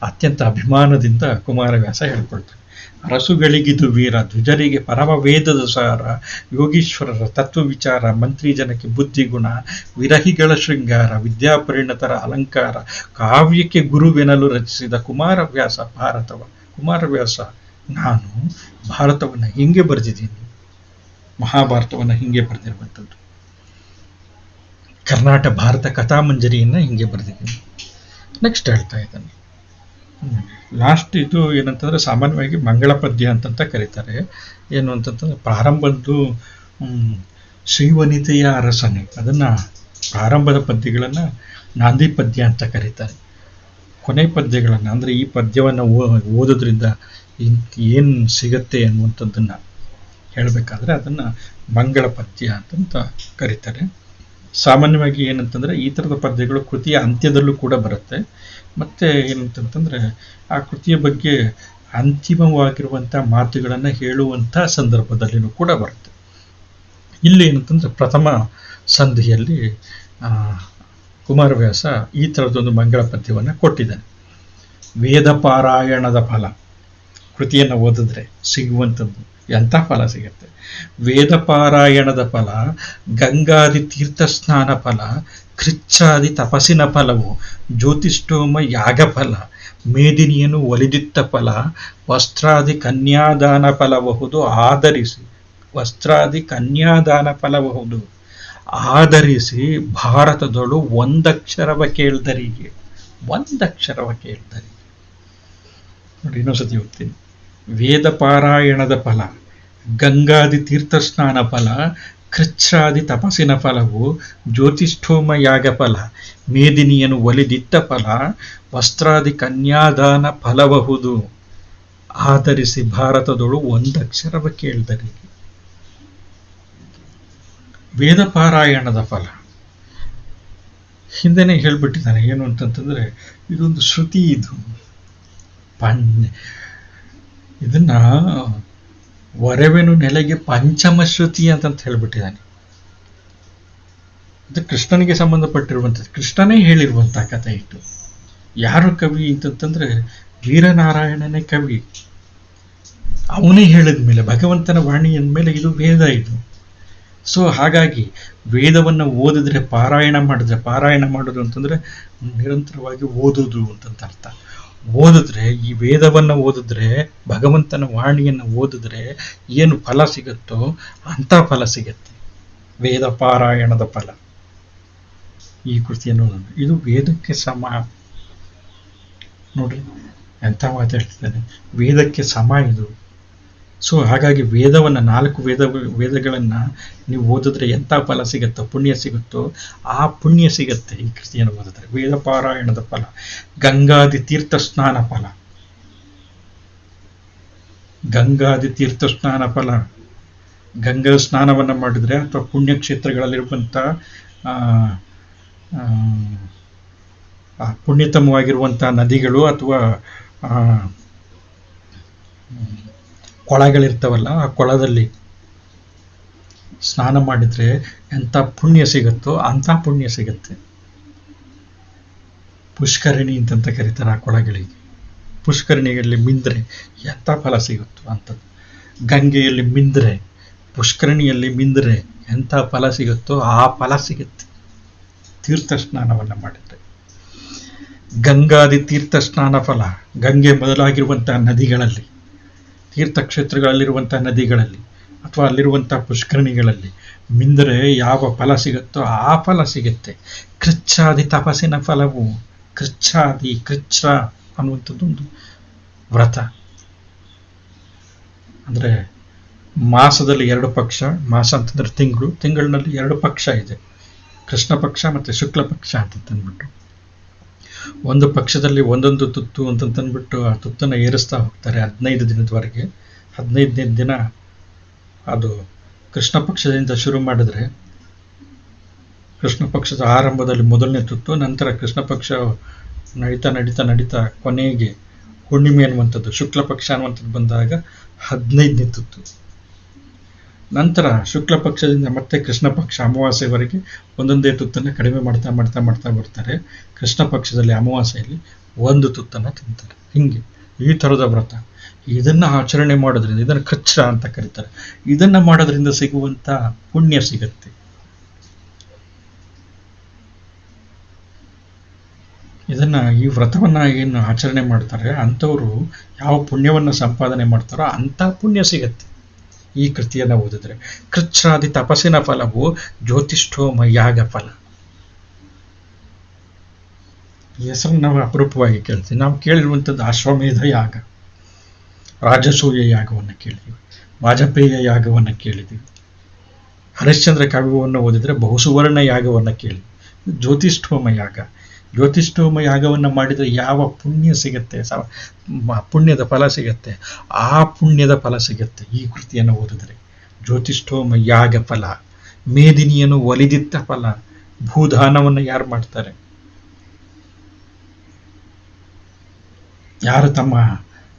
ಅತ್ಯಂತ ಅಭಿಮಾನದಿಂದ ಕುಮಾರವ್ಯಾಸ ಹೇಳ್ಕೊಳ್ತಾನೆ. ಅರಸುಗಳಿಗಿದು ವೀರ, ದ್ವಿಜರಿಗೆ ಪರಮ ವೇದದ ಸಾರ, ಯೋಗೀಶ್ವರರ ತತ್ವ ವಿಚಾರ, ಮಂತ್ರಿ ಜನಕ್ಕೆ ಬುದ್ಧಿಗುಣ, ವಿರಹಿಗಳ ಶೃಂಗಾರ, ವಿದ್ಯಾಪರಿಣತರ ಅಲಂಕಾರ, ಕಾವ್ಯಕ್ಕೆ ಗುರುವೆನಲು ರಚಿಸಿದ ಕುಮಾರವ್ಯಾಸ ಭಾರತವ. ಕುಮಾರವ್ಯಾಸ ನಾನು ಭಾರತವನ್ನು ಹಿಂಗೆ ಬರೆದಿದ್ದೀನಿ, ಮಹಾಭಾರತವನ್ನು ಹಿಂಗೆ ಬರೆದಿರುವಂಥದ್ದು, ಕರ್ನಾಟಕ ಭಾರತ ಕಥಾಮಂಜರಿಯನ್ನು ಹಿಂಗೆ ಬರೆದಿದ್ದೀನಿ. ನೆಕ್ಸ್ಟ್ ಹೇಳ್ತಾ ಇದ್ದಾನೆ. ಲಾಸ್ಟ್ ಇದು ಏನಂತಂದ್ರೆ ಸಾಮಾನ್ಯವಾಗಿ ಮಂಗಳ ಪದ್ಯ ಅಂತಂತ ಕರೀತಾರೆ. ಏನು ಅಂತಂತಂದ್ರೆ ಪ್ರಾರಂಭದ್ದು ಶ್ರೀವನಿತೆಯ ಅರಸನೆ, ಅದನ್ನ ಪ್ರಾರಂಭದ ಪದ್ಯಗಳನ್ನು ನಾಂದಿ ಪದ್ಯ ಅಂತ ಕರೀತಾರೆ. ಕೊನೆ ಪದ್ಯಗಳನ್ನು ಅಂದ್ರೆ ಈ ಪದ್ಯವನ್ನು ಓದೋದ್ರಿಂದ ಏನು ಸಿಗತ್ತೆ ಅನ್ನುವಂಥದ್ದನ್ನ ಹೇಳಬೇಕಾದ್ರೆ ಅದನ್ನ ಮಂಗಳ ಪದ್ಯ ಅಂತಂತ ಕರೀತಾರೆ. ಸಾಮಾನ್ಯವಾಗಿ ಏನಂತಂದ್ರೆ ಈ ಥರದ ಪದ್ಯಗಳು ಕೃತಿಯ ಅಂತ್ಯದಲ್ಲೂ ಕೂಡ ಬರುತ್ತೆ. ಮತ್ತೆ ಏನಂತಂತಂದ್ರೆ ಆ ಕೃತಿಯ ಬಗ್ಗೆ ಅಂತಿಮವಾಗಿರುವಂಥ ಮಾತುಗಳನ್ನು ಹೇಳುವಂಥ ಸಂದರ್ಭದಲ್ಲಿನೂ ಕೂಡ ಬರುತ್ತೆ. ಇಲ್ಲಿ ಏನಂತಂದ್ರೆ ಪ್ರಥಮ ಸಂಧಿಯಲ್ಲಿ ಕುಮಾರವ್ಯಾಸ ಈ ಥರದೊಂದು ಮಂಗಳ ಪದ್ಯವನ್ನು ಕೊಟ್ಟಿದ್ದಾನೆ. ವೇದ ಪಾರಾಯಣದ ಫಲ, ಕೃತಿಯನ್ನು ಓದಿದ್ರೆ ಸಿಗುವಂಥದ್ದು ಎಂಥ ಫಲ ಸಿಗುತ್ತೆ? ವೇದ ಪಾರಾಯಣದ ಫಲ, ಗಂಗಾದಿ ತೀರ್ಥ ಸ್ನಾನ ಫಲ, ಕೃಚ್ಛಾದಿ ತಪಸ್ಸಿನ ಫಲವು, ಜ್ಯೋತಿಷ್ಠೋಮ ಯಾಗ ಫಲ, ಮೇದಿನಿಯನ್ನು ಒಲಿದಿತ್ತ ಫಲ, ವಸ್ತ್ರಾದಿ ಕನ್ಯಾದಾನ ಫಲಬಹುದು ಆಧರಿಸಿ, ವಸ್ತ್ರಾದಿ ಕನ್ಯಾದಾನ ಫಲಬಹುದು ಆಧರಿಸಿ, ಭಾರತದೊಳು ಒಂದಕ್ಷರವ ಕೇಳ್ದರಿಗೆ, ಒಂದಕ್ಷರವ ಕೇಳ್ದರಿಗೆ. ನೋಡಿ ಇನ್ನೊಂದ್ಸತಿ ಓದ್ತೀನಿ. ವೇದ ಪಾರಾಯಣದ ಫಲ, ಗಂಗಾದಿ ತೀರ್ಥಸ್ನಾನ ಫಲ, ಕೃಚ್ಛಾದಿ ತಪಸ್ಸಿನ ಫಲವು, ಜ್ಯೋತಿಷ್ಠೋಮ ಯಾಗ ಫಲ, ಮೇದಿನಿಯನ್ನು ಒಲಿದಿತ್ತ ಫಲ, ವಸ್ತ್ರಾದಿ ಕನ್ಯಾದಾನ ಫಲಬಹುದು ಆಧರಿಸಿ, ಭಾರತದೊಳು ಒಂದಕ್ಷರವ ಕೇಳ್ದರಿಗೆ. ವೇದ ಪಾರಾಯಣದ ಫಲ ಹಿಂದೆನೇ ಹೇಳ್ಬಿಟ್ಟಿದ್ದಾನೆ. ಏನು ಅಂತಂತಂದ್ರೆ ಇದೊಂದು ಶ್ರುತಿ, ಇದು ಇದನ್ನ ವರವೆನು ನೆಲೆಗೆ ಪಂಚಮ ಶ್ರುತಿ ಅಂತಂತ ಹೇಳ್ಬಿಟ್ಟಿದ್ದಾನೆ. ಇದು ಕೃಷ್ಣನಿಗೆ ಸಂಬಂಧಪಟ್ಟಿರುವಂಥದ್ದು, ಕೃಷ್ಣನೇ ಹೇಳಿರುವಂತಹ ಕಥೆ ಇಟ್ಟು. ಯಾರು ಕವಿ ಅಂತಂತಂದ್ರೆ ವೀರನಾರಾಯಣನೇ ಕವಿ. ಅವನೇ ಹೇಳಿದ್ಮೇಲೆ ಭಗವಂತನ ವಾಣಿ ಅಂದಮೇಲೆ ಇದು ವೇದ ಇದು. ಸೊ ಹಾಗಾಗಿ ವೇದವನ್ನು ಓದಿದ್ರೆ, ಪಾರಾಯಣ ಮಾಡಿದ್ರೆ, ಪಾರಾಯಣ ಮಾಡೋದು ಅಂತಂದ್ರೆ ನಿರಂತರವಾಗಿ ಓದೋದು ಅಂತಂತ ಅರ್ಥ. ಓದಿದ್ರೆ, ಈ ವೇದವನ್ನು ಓದಿದ್ರೆ, ಭಗವಂತನ ವಾಣಿಯನ್ನು ಓದಿದ್ರೆ ಏನು ಫಲ ಸಿಗುತ್ತೋ ಅಂಥ ಫಲ ಸಿಗತ್ತೆ. ವೇದ ಪಾರಾಯಣದ ಫಲ ಈ ಕೃತಿಯನ್ನು ಇದು ವೇದಕ್ಕೆ ಸಮ. ನೋಡ್ರಿ ಎಂಥ ಮಾತು ಹೇಳ್ತಿದ್ದಾನೆ, ವೇದಕ್ಕೆ ಸಮ ಇದು. ಸೊ ಹಾಗಾಗಿ ವೇದವನ್ನು, 4 ವೇದಗಳನ್ನು ನೀವು ಓದಿದ್ರೆ ಎಂಥ ಫಲ ಸಿಗುತ್ತೋ, ಪುಣ್ಯ ಸಿಗುತ್ತೋ ಆ ಪುಣ್ಯ ಸಿಗತ್ತೆ ಈ ಕೃತಿಯನ್ನು ಓದಿದ್ರೆ. ವೇದ ಪಾರಾಯಣದ ಫಲ, ಗಂಗಾದಿ ತೀರ್ಥ ಸ್ನಾನ ಫಲ, ಗಂಗಾದಿ ತೀರ್ಥ ಸ್ನಾನ ಫಲ. ಗಂಗಾ ಸ್ನಾನವನ್ನು ಮಾಡಿದರೆ ಅಥವಾ ಪುಣ್ಯಕ್ಷೇತ್ರಗಳಲ್ಲಿರುವಂಥ ಪುಣ್ಯತಮವಾಗಿರುವಂಥ ನದಿಗಳು ಅಥವಾ ಕೊಳಗಳಿರ್ತಾವಲ್ಲ, ಆ ಕೊಳದಲ್ಲಿ ಸ್ನಾನ ಮಾಡಿದರೆ ಎಂಥ ಪುಣ್ಯ ಸಿಗುತ್ತೋ ಅಂಥ ಪುಣ್ಯ ಸಿಗುತ್ತೆ. ಪುಷ್ಕರಣಿ ಅಂತಂತ ಕರೀತಾರೆ ಆ ಕೊಳಗಳಿಗೆ. ಪುಷ್ಕರಣಿಯಲ್ಲಿ ಮಿಂದರೆ ಎಂಥ ಫಲ ಸಿಗುತ್ತೋ ಅಂಥದ್ದು. ಗಂಗೆಯಲ್ಲಿ ಮಿಂದರೆ, ಪುಷ್ಕರಣಿಯಲ್ಲಿ ಮಿಂದರೆ ಎಂಥ ಫಲ ಸಿಗುತ್ತೋ ಆ ಫಲ ಸಿಗುತ್ತೆ ತೀರ್ಥ ಸ್ನಾನವನ್ನು ಮಾಡಿದರೆ. ಗಂಗಾದಿ ತೀರ್ಥ ಸ್ನಾನ ಫಲ. ಗಂಗೆ ಮೊದಲಾಗಿರುವಂಥ ನದಿಗಳಲ್ಲಿ, ತೀರ್ಥಕ್ಷೇತ್ರಗಳಲ್ಲಿರುವಂಥ ನದಿಗಳಲ್ಲಿ ಅಥವಾ ಅಲ್ಲಿರುವಂಥ ಪುಷ್ಕರಣಿಗಳಲ್ಲಿ ಮಿಂದರೆ ಯಾವ ಫಲ ಸಿಗುತ್ತೋ ಆ ಫಲ ಸಿಗುತ್ತೆ. ಕೃಚ್ಛಾದಿ ತಪಸ್ಸಿನ ಫಲವು. ಕೃಚ್ಛಾದಿ, ಕೃಚ್ಛ ಅನ್ನುವಂಥದ್ದೊಂದು ವ್ರತ. ಅಂದರೆ ಮಾಸದಲ್ಲಿ 2 ಪಕ್ಷ. ಮಾಸ ಅಂತಂದ್ರೆ ತಿಂಗಳು. ತಿಂಗಳಿನಲ್ಲಿ 2 ಪಕ್ಷ ಇದೆ, ಕೃಷ್ಣ ಪಕ್ಷ ಮತ್ತು ಶುಕ್ಲ ಪಕ್ಷ ಅಂತಂದ್ಬಿಟ್ಟು. ಒಂದು ಪಕ್ಷದಲ್ಲಿ ಒಂದೊಂದು ತುತ್ತು ಅಂತಂದ್ಬಿಟ್ಟು ಆ ತುತ್ತನ್ನು ಏರಿಸ್ತಾ ಹೋಗ್ತಾರೆ 15 ದಿನದವರೆಗೆ. 15ನೇ ದಿನ ಅದು ಕೃಷ್ಣ ಪಕ್ಷದಿಂದ ಶುರು ಮಾಡಿದ್ರೆ ಕೃಷ್ಣ ಪಕ್ಷದ ಆರಂಭದಲ್ಲಿ ಮೊದಲನೇ ತುತ್ತು, ನಂತರ ಕೃಷ್ಣ ಪಕ್ಷ ನಡೀತಾ ನಡೀತಾ ನಡೀತಾ ಕೊನೆಗೆ ಹುಣ್ಣಿಮೆ ಅನ್ನುವಂಥದ್ದು, ಶುಕ್ಲ ಪಕ್ಷ ಅನ್ನುವಂಥದ್ದು ಬಂದಾಗ 15ನೇ ತುತ್ತು. ನಂತರ ಶುಕ್ಲ ಪಕ್ಷದಿಂದ ಮತ್ತೆ ಕೃಷ್ಣ ಪಕ್ಷ ಅಮಾವಾಸ್ಯೆವರೆಗೆ ಒಂದೊಂದೇ ತುತ್ತನ್ನು ಕಡಿಮೆ ಮಾಡ್ತಾ ಮಾಡ್ತಾ ಮಾಡ್ತಾ ಬರ್ತಾರೆ. ಕೃಷ್ಣ ಪಕ್ಷದಲ್ಲಿ ಅಮಾವಾಸ್ಯೆಯಲ್ಲಿ 1 ತುತ್ತನ್ನು ತಿಂತಾರೆ. ಹಿಂಗೆ ಈ ಥರದ ವ್ರತ. ಇದನ್ನು ಆಚರಣೆ ಮಾಡೋದ್ರಿಂದ, ಇದನ್ನು ಕಚ್ಚ ಅಂತ ಕರೀತಾರೆ, ಇದನ್ನು ಮಾಡೋದ್ರಿಂದ ಸಿಗುವಂಥ ಪುಣ್ಯ ಸಿಗತ್ತೆ. ಈ ವ್ರತವನ್ನು ಏನು ಆಚರಣೆ ಮಾಡ್ತಾರೆ ಅಂಥವರು ಯಾವ ಪುಣ್ಯವನ್ನು ಸಂಪಾದನೆ ಮಾಡ್ತಾರೋ ಅಂಥ ಪುಣ್ಯ ಸಿಗತ್ತೆ ಈ ಕೃತಿಯನ್ನು ಓದಿದ್ರೆ. ಕೃಚ್ಛಾದಿ ತಪಸ್ಸಿನ ಫಲವು ಜ್ಯೋತಿಷ್ಠೋಮ ಯಾಗ ಫಲ. ಈ ಹೆಸರನ್ನು ನಾವು ಅಪರೂಪವಾಗಿ ಕೇಳ್ತೀವಿ. ನಾವು ಕೇಳಿರುವಂಥದ್ದು ಅಶ್ವಮೇಧ ಯಾಗ, ರಾಜಸೂಯ ಯಾಗವನ್ನು ಕೇಳಿದ್ದೀವಿ, ವಾಜಪೇಯ ಯಾಗವನ್ನು ಕೇಳಿದ್ದೀವಿ. ಹರಿಶ್ಚಂದ್ರ ಕಾವ್ಯವನ್ನು ಓದಿದರೆ ಬಹುಸುವರ್ಣ ಯಾಗವನ್ನು ಕೇಳಿ. ಜ್ಯೋತಿಷ್ಠೋಮ ಯಾಗ. ಜ್ಯೋತಿಷ್ಠೋಮ ಯಾಗವನ್ನು ಮಾಡಿದರೆ ಯಾವ ಪುಣ್ಯ ಸಿಗತ್ತೆ, ಪುಣ್ಯದ ಫಲ ಸಿಗತ್ತೆ, ಆ ಪುಣ್ಯದ ಫಲ ಸಿಗತ್ತೆ ಈ ಕೃತಿಯನ್ನು ಓದಿದರೆ. ಜ್ಯೋತಿಷ್ಠೋಮ ಯಾಗ ಫಲ. ಮೇದಿನಿಯನ್ನು ಒಲಿದಿತ್ತ ಫಲ. ಭೂದಾನವನ್ನು ಯಾರು ಮಾಡ್ತಾರೆ, ಯಾರು ತಮ್ಮ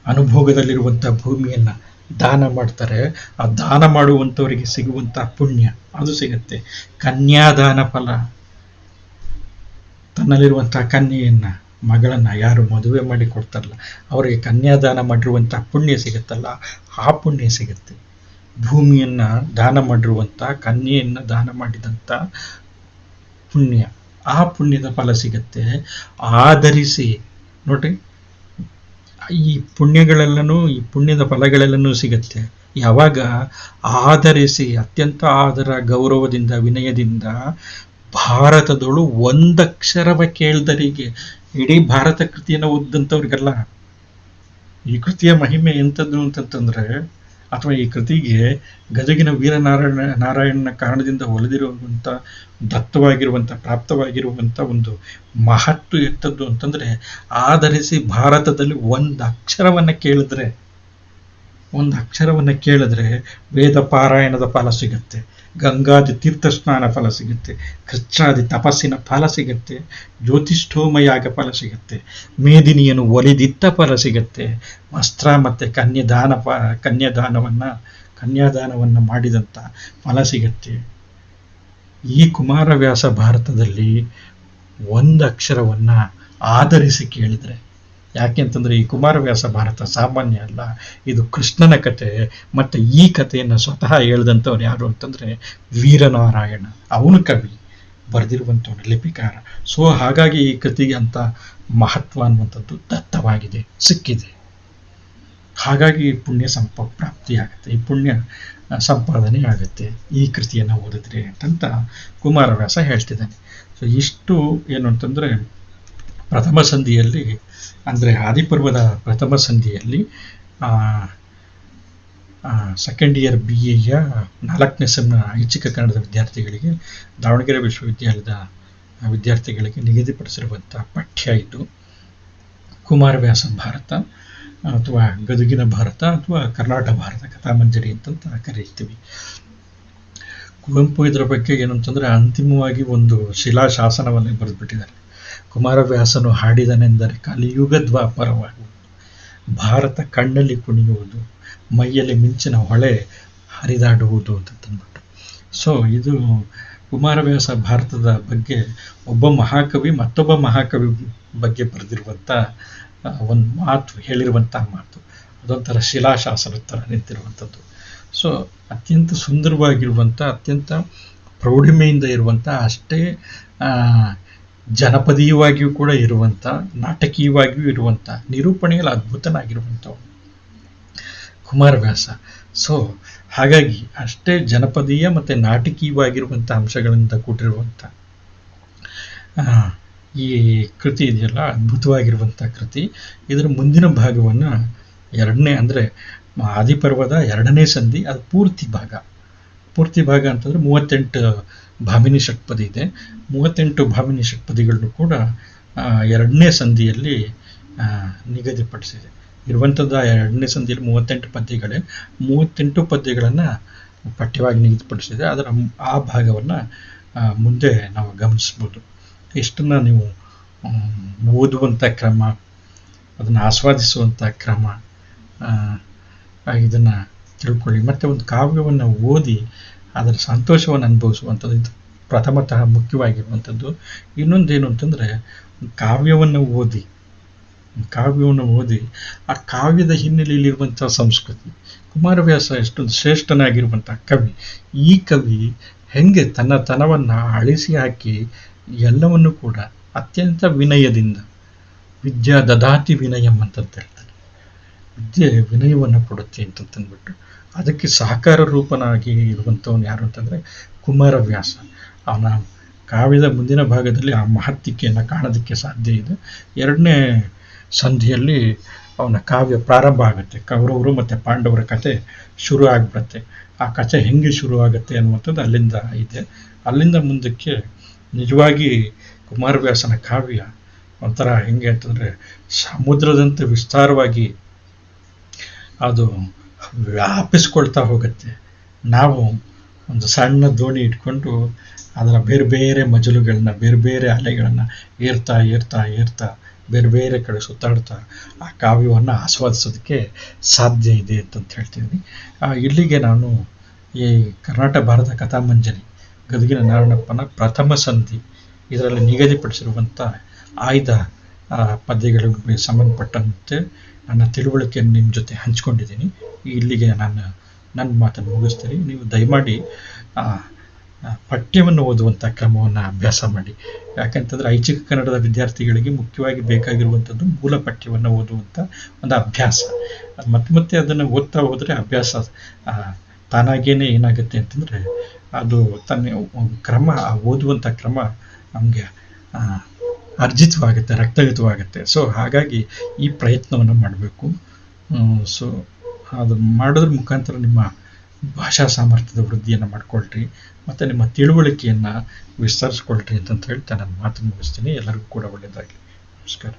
ಅನುಭೋಗದಲ್ಲಿರುವಂಥ ಭೂಮಿಯನ್ನು ದಾನ ಮಾಡ್ತಾರೆ, ಆ ದಾನ ಮಾಡುವಂಥವರಿಗೆ ಸಿಗುವಂಥ ಪುಣ್ಯ ಅದು ಸಿಗತ್ತೆ. ಕನ್ಯಾದಾನ ಫಲ. ತನ್ನಲ್ಲಿರುವಂಥ ಕನ್ಯೆಯನ್ನು, ಮಗಳನ್ನು ಯಾರು ಮದುವೆ ಮಾಡಿ ಕೊಡ್ತಾರಲ್ಲ ಅವರಿಗೆ ಕನ್ಯಾದಾನ ಮಾಡಿರುವಂಥ ಪುಣ್ಯ ಸಿಗುತ್ತಲ್ಲ, ಆ ಪುಣ್ಯ ಸಿಗುತ್ತೆ. ಭೂಮಿಯನ್ನು ದಾನ ಮಾಡಿರುವಂಥ, ಕನ್ಯೆಯನ್ನು ದಾನ ಮಾಡಿದಂಥ ಪುಣ್ಯ, ಆ ಪುಣ್ಯದ ಫಲ ಸಿಗತ್ತೆ. ಆಧರಿಸಿ ನೋಡ್ರಿ, ಈ ಪುಣ್ಯಗಳೆಲ್ಲನೂ, ಈ ಪುಣ್ಯದ ಫಲಗಳೆಲ್ಲನೂ ಸಿಗತ್ತೆ ಯಾವಾಗ ಆಧರಿಸಿ, ಅತ್ಯಂತ ಆದರ ಗೌರವದಿಂದ ವಿನಯದಿಂದ ಭಾರತದೊಳು ಒಂದಕ್ಷರವ ಕೇಳ್ದರಿಗೆ. ಇಡೀ ಭಾರತ ಕೃತಿಯನ್ನು ಓದಿದಂಥವ್ರಿಗೆಲ್ಲ ಈ ಕೃತಿಯ ಮಹಿಮೆ ಎಂಥದ್ದು ಅಂತಂತಂದ್ರೆ, ಅಥವಾ ಈ ಕೃತಿಗೆ ಗದಗಿನ ನಾರಾಯಣನ ಕಾರಣದಿಂದ ಒಲಿದಿರುವಂಥ, ದತ್ತವಾಗಿರುವಂಥ, ಪ್ರಾಪ್ತವಾಗಿರುವಂಥ ಒಂದು ಮಹತ್ವ ಎಂಥದ್ದು ಅಂತಂದರೆ, ಆಧರಿಸಿ ಭಾರತದಲ್ಲಿ ಒಂದು ಅಕ್ಷರವನ್ನು ಕೇಳಿದ್ರೆ ವೇದ ಪಾರಾಯಣದ ಫಲ ಸಿಗುತ್ತೆ, ಗಂಗಾದಿ ತೀರ್ಥ ಸ್ನಾನ ಫಲ ಸಿಗುತ್ತೆ, ಕೃಚ್ಛಾದಿ ತಪಸ್ಸಿನ ಫಲ ಸಿಗುತ್ತೆ, ಜ್ಯೋತಿಷ್ಠೋಮಯಾಗ ಫಲ ಸಿಗುತ್ತೆ, ಮೇದಿನಿಯನ್ನು ಒಲಿದಿತ್ತ ಫಲ ಸಿಗುತ್ತೆ, ವಸ್ತ್ರ ಮತ್ತು ಕನ್ಯಾದಾನವನ್ನು ಮಾಡಿದಂಥ ಫಲ ಸಿಗುತ್ತೆ. ಈ ಕುಮಾರವ್ಯಾಸ ಭಾರತದಲ್ಲಿ ಒಂದು ಅಕ್ಷರವನ್ನು ಆಧರಿಸಿ ಕೇಳಿದರೆ, ಯಾಕೆಂತಂದರೆ ಈ ಕುಮಾರವ್ಯಾಸ ಭಾರತ ಸಾಮಾನ್ಯ ಅಲ್ಲ, ಇದು ಕೃಷ್ಣನ ಕತೆ. ಮತ್ತು ಈ ಕಥೆಯನ್ನು ಸ್ವತಃ ಹೇಳ್ದಂಥವ್ರು ಯಾರು ಅಂತಂದರೆ ವೀರನಾರಾಯಣ. ಅವನು ಕವಿ, ಬರೆದಿರುವಂಥವನು ಲಿಪಿಕಾರ. ಸೊ ಹಾಗಾಗಿ ಈ ಕೃತಿಗೆ ಅಂತ ಮಹತ್ವ ಅನ್ನುವಂಥದ್ದು ದತ್ತವಾಗಿದೆ, ಸಿಕ್ಕಿದೆ. ಹಾಗಾಗಿ ಪುಣ್ಯ ಪ್ರಾಪ್ತಿಯಾಗುತ್ತೆ, ಈ ಪುಣ್ಯ ಸಂಪಾದನೆ ಆಗುತ್ತೆ ಈ ಕೃತಿಯನ್ನು ಓದಿದ್ರೆ ಅಂತ ಕುಮಾರವ್ಯಾಸ ಹೇಳ್ತಿದ್ದಾನೆ. ಸೊ ಇಷ್ಟು ಏನು ಅಂತಂದರೆ ಪ್ರಥಮ ಸಂಧಿಯಲ್ಲಿ, ಅಂದರೆ ಆದಿಪರ್ವದ ಪ್ರಥಮ ಸಂಧಿಯಲ್ಲಿ ಸೆಕೆಂಡ್ ಇಯರ್ BA 4ನೇ ಸೆಮ್ನ ಐಚ್ಛಿಕ ಕನ್ನಡದ ವಿದ್ಯಾರ್ಥಿಗಳಿಗೆ, ದಾವಣಗೆರೆ ವಿಶ್ವವಿದ್ಯಾಲಯದ ವಿದ್ಯಾರ್ಥಿಗಳಿಗೆ ನಿಗದಿಪಡಿಸಿರುವಂಥ ಪಠ್ಯ ಇದು ಕುಮಾರವ್ಯಾಸ ಭಾರತ. ಅಥವಾ ಗದುಗಿನ ಭಾರತ ಅಥವಾ ಕರ್ನಾಟಕ ಭಾರತ ಕಥಾಮಂಜರಿ ಅಂತಂತ ಕರೀತೀವಿ. ಕುವೆಂಪು ಇದರ ಬಗ್ಗೆ ಏನಂತಂದರೆ ಅಂತಿಮವಾಗಿ ಒಂದು ಶಿಲಾಶಾಸನವನ್ನೇ ಬರೆದುಬಿಟ್ಟಿದ್ದಾರೆ. ಕುಮಾರವ್ಯಾಸನು ಹಾಡಿದನೆಂದರೆ ಕಲಿಯುಗ ದ್ವಾಪರವಾಗುವುದು, ಭಾರತ ಕಣ್ಣಲ್ಲಿ ಕುಣಿಯುವುದು, ಮೈಯಲ್ಲಿ ಮಿಂಚಿನ ಹೊಳೆ ಹರಿದಾಡುವುದು ಅಂತ ತಂದ್ಬಿಟ್ಟು. ಸೊ ಇದು ಕುಮಾರವ್ಯಾಸ ಭಾರತದ ಬಗ್ಗೆ ಒಬ್ಬ ಮಹಾಕವಿ ಮತ್ತೊಬ್ಬ ಮಹಾಕವಿ ಬಗ್ಗೆ ಬರೆದಿರುವಂಥ ಒಂದು ಮಾತು, ಹೇಳಿರುವಂಥ ಮಾತು, ಅದೊಂಥರ ಶಿಲಾಶಾಸನ ಥರ ನಿಂತಿರುವಂಥದ್ದು. ಸೊ ಅತ್ಯಂತ ಸುಂದರವಾಗಿರುವಂಥ, ಅತ್ಯಂತ ಪ್ರೌಢಿಮೆಯಿಂದ ಇರುವಂಥ, ಅಷ್ಟೇ ಜನಪದೀಯವಾಗಿಯೂ ಕೂಡ ಇರುವಂಥ, ನಾಟಕೀಯವಾಗಿಯೂ ಇರುವಂಥ, ನಿರೂಪಣೆಯಲ್ಲಿ ಅದ್ಭುತನಾಗಿರುವಂಥವು ಕುಮಾರವ್ಯಾಸ. ಸೊ ಹಾಗಾಗಿ ಅಷ್ಟೇ ಜನಪದೀಯ ಮತ್ತು ನಾಟಕೀಯವಾಗಿರುವಂಥ ಅಂಶಗಳಿಂದ ಕೂಡಿರುವಂಥ ಈ ಕೃತಿ ಇದೆಯಲ್ಲ, ಅದ್ಭುತವಾಗಿರುವಂಥ ಕೃತಿ. ಇದರ ಮುಂದಿನ ಭಾಗವನ್ನು ಎರಡನೇ, ಅಂದರೆ ಆದಿಪರ್ವದ ಎರಡನೇ ಸಂಧಿ, ಅದು ಪೂರ್ತಿ ಭಾಗ ಅಂತಂದರೆ 38 ಭಾಮಿನಿ ಷಟ್ಪದಿ ಇದೆ. 38 ಭಾಮಿನಿ ಷಟ್ಪದಿಗಳನ್ನು ಕೂಡ ಎರಡನೇ ಸಂಧಿಯಲ್ಲಿ ನಿಗದಿಪಡಿಸಿದೆ. ಇರುವಂಥದ್ದು ಎರಡನೇ ಸಂಧಿಯಲ್ಲಿ 38 ಪದ್ಯಗಳೇ, 38 ಪದ್ಯಗಳನ್ನು ಪಠ್ಯವಾಗಿ ನಿಗದಿಪಡಿಸಿದೆ. ಅದರ ಆ ಭಾಗವನ್ನು ಮುಂದೆ ನಾವು ಗಮನಿಸ್ಬೋದು. ಇಷ್ಟನ್ನು ನೀವು ಓದುವಂಥ ಕ್ರಮ, ಅದನ್ನು ಆಸ್ವಾದಿಸುವಂಥ ಕ್ರಮ, ಇದನ್ನು ತಿಳ್ಕೊಳ್ಳಿ. ಮತ್ತು ಒಂದು ಕಾವ್ಯವನ್ನು ಓದಿ ಅದರ ಸಂತೋಷವನ್ನು ಅನುಭವಿಸುವಂಥದ್ದು ಇದು ಪ್ರಥಮತಃ ಮುಖ್ಯವಾಗಿರುವಂಥದ್ದು. ಇನ್ನೊಂದೇನು ಅಂತಂದರೆ, ಕಾವ್ಯವನ್ನು ಓದಿ ಆ ಕಾವ್ಯದ ಹಿನ್ನೆಲೆಯಲ್ಲಿರುವಂಥ ಸಂಸ್ಕೃತಿ. ಕುಮಾರವ್ಯಾಸ ಎಷ್ಟೊಂದು ಶ್ರೇಷ್ಠನಾಗಿರುವಂಥ ಕವಿ. ಈ ಕವಿ ಹೆಂಗೆ ತನ್ನತನವನ್ನು ಅಳಿಸಿ ಹಾಕಿ ಎಲ್ಲವನ್ನು ಕೂಡ ಅತ್ಯಂತ ವಿನಯದಿಂದ, ವಿದ್ಯಾ ದದಾತಿ ವಿನಯಂ ಅಂತಂತ ಹೇಳ್ತಾರೆ, ವಿದ್ಯೆ ವಿನಯವನ್ನು ಕೊಡುತ್ತೆ ಅಂತಂದ್ಬಿಟ್ಟು ಅದಕ್ಕೆ ಸಹಕಾರ ರೂಪನಾಗಿ ಇರುವಂಥವನು ಯಾರು ಅಂತಂದರೆ ಕುಮಾರವ್ಯಾಸ. ಅವನ ಕಾವ್ಯದ ಮುಂದಿನ ಭಾಗದಲ್ಲಿ ಆ ಮಹತ್ತಿಕೆಯನ್ನು ಕಾಣೋದಕ್ಕೆ ಸಾಧ್ಯ ಇದೆ. ಎರಡನೇ ಸಂಧಿಯಲ್ಲಿ ಅವನ ಕಾವ್ಯ ಪ್ರಾರಂಭ ಆಗುತ್ತೆ. ಕೌರವರು ಮತ್ತು ಪಾಂಡವರ ಕತೆ ಶುರು ಆಗಿಬಿಡುತ್ತೆ. ಆ ಕಥೆ ಹೆಂಗೆ ಶುರು ಆಗುತ್ತೆ ಅನ್ನುವಂಥದ್ದು ಅಲ್ಲಿಂದ ಇದೆ. ಅಲ್ಲಿಂದ ಮುಂದಕ್ಕೆ ನಿಜವಾಗಿ ಕುಮಾರವ್ಯಾಸನ ಕಾವ್ಯ ಒಂಥರ ಹೆಂಗೆ ಅಂತಂದರೆ ಸಮುದ್ರದಂತೆ ವಿಸ್ತಾರವಾಗಿ ಅದು ವ್ಯಾಪಿಸ್ಕೊಳ್ತಾ ಹೋಗುತ್ತೆ. ನಾವು ಒಂದು ಸಣ್ಣ ದೋಣಿ ಇಟ್ಕೊಂಡು ಅದರ ಬೇರೆ ಬೇರೆ ಮಜಲುಗಳನ್ನ, ಬೇರೆ ಬೇರೆ ಅಲೆಗಳನ್ನು ಏರ್ತಾ ಬೇರೆ ಬೇರೆ ಕಡೆ ಸುತ್ತಾಡ್ತಾ ಆ ಕಾವ್ಯವನ್ನು ಆಸ್ವಾದಿಸೋದಕ್ಕೆ ಸಾಧ್ಯ ಇದೆ ಅಂತಂತ ಹೇಳ್ತಿದ್ದೀನಿ. ಇಲ್ಲಿಗೆ ನಾನು ಈ ಕರ್ನಾಟಕ ಭಾರತ ಕಥಾಮಂಜರಿ ಗದುಗಿನ ನಾರಾಯಣಪ್ಪನ ಪ್ರಥಮ ಸಂಧಿ ಇದರಲ್ಲಿ ನಿಗದಿಪಡಿಸಿರುವಂಥ ಆಯ್ದ ಪದ್ಯಗಳಿಗೆ ಸಂಬಂಧಪಟ್ಟಂತೆ ನನ್ನ ತಿಳುವಳಿಕೆಯನ್ನು ನಿಮ್ಮ ಜೊತೆ ಹಂಚ್ಕೊಂಡಿದ್ದೀನಿ. ಇಲ್ಲಿಗೆ ನಾನು ನನ್ನ ಮಾತನ್ನು ಮುಗಿಸ್ತೀನಿ. ನೀವು ದಯಮಾಡಿ ಪಠ್ಯವನ್ನು ಓದುವಂಥ ಕ್ರಮವನ್ನು ಅಭ್ಯಾಸ ಮಾಡಿ. ಯಾಕಂತಂದರೆ ಐಚ್ಛಿಕ ಕನ್ನಡದ ವಿದ್ಯಾರ್ಥಿಗಳಿಗೆ ಮುಖ್ಯವಾಗಿ ಬೇಕಾಗಿರುವಂಥದ್ದು ಮೂಲ ಪಠ್ಯವನ್ನು ಓದುವಂಥ ಒಂದು ಅಭ್ಯಾಸ. ಮತ್ತೆ ಅದನ್ನು ಓದ್ತಾ ಹೋದರೆ ಅಭ್ಯಾಸ ತಾನಾಗೇನೆ ಏನಾಗುತ್ತೆ ಅಂತಂದರೆ ಅದು ತನ್ನ ಓದುವಂಥ ಕ್ರಮ ನಮಗೆ ಅರ್ಜಿತವಾಗುತ್ತೆ, ರಕ್ತಗತವಾಗುತ್ತೆ. ಸೊ ಹಾಗಾಗಿ ಈ ಪ್ರಯತ್ನವನ್ನು ಮಾಡಬೇಕು. ಸೊ ಅದು ಮಾಡೋದ್ರ ಮುಖಾಂತರ ನಿಮ್ಮ ಭಾಷಾ ಸಾಮರ್ಥ್ಯದ ವೃದ್ಧಿಯನ್ನು ಮಾಡಿಕೊಳ್ರಿ ಮತ್ತು ನಿಮ್ಮ ತಿಳುವಳಿಕೆಯನ್ನು ವಿಸ್ತರಿಸ್ಕೊಳ್ರಿ ಅಂತಂತ ಹೇಳ್ತಾ ನಾನು ಮಾತನ್ನು ಮುಗಿಸ್ತೀನಿ. ಎಲ್ಲರಿಗೂ ಕೂಡ ಒಳ್ಳೆಯದಾಗಲಿ. ನಮಸ್ಕಾರ.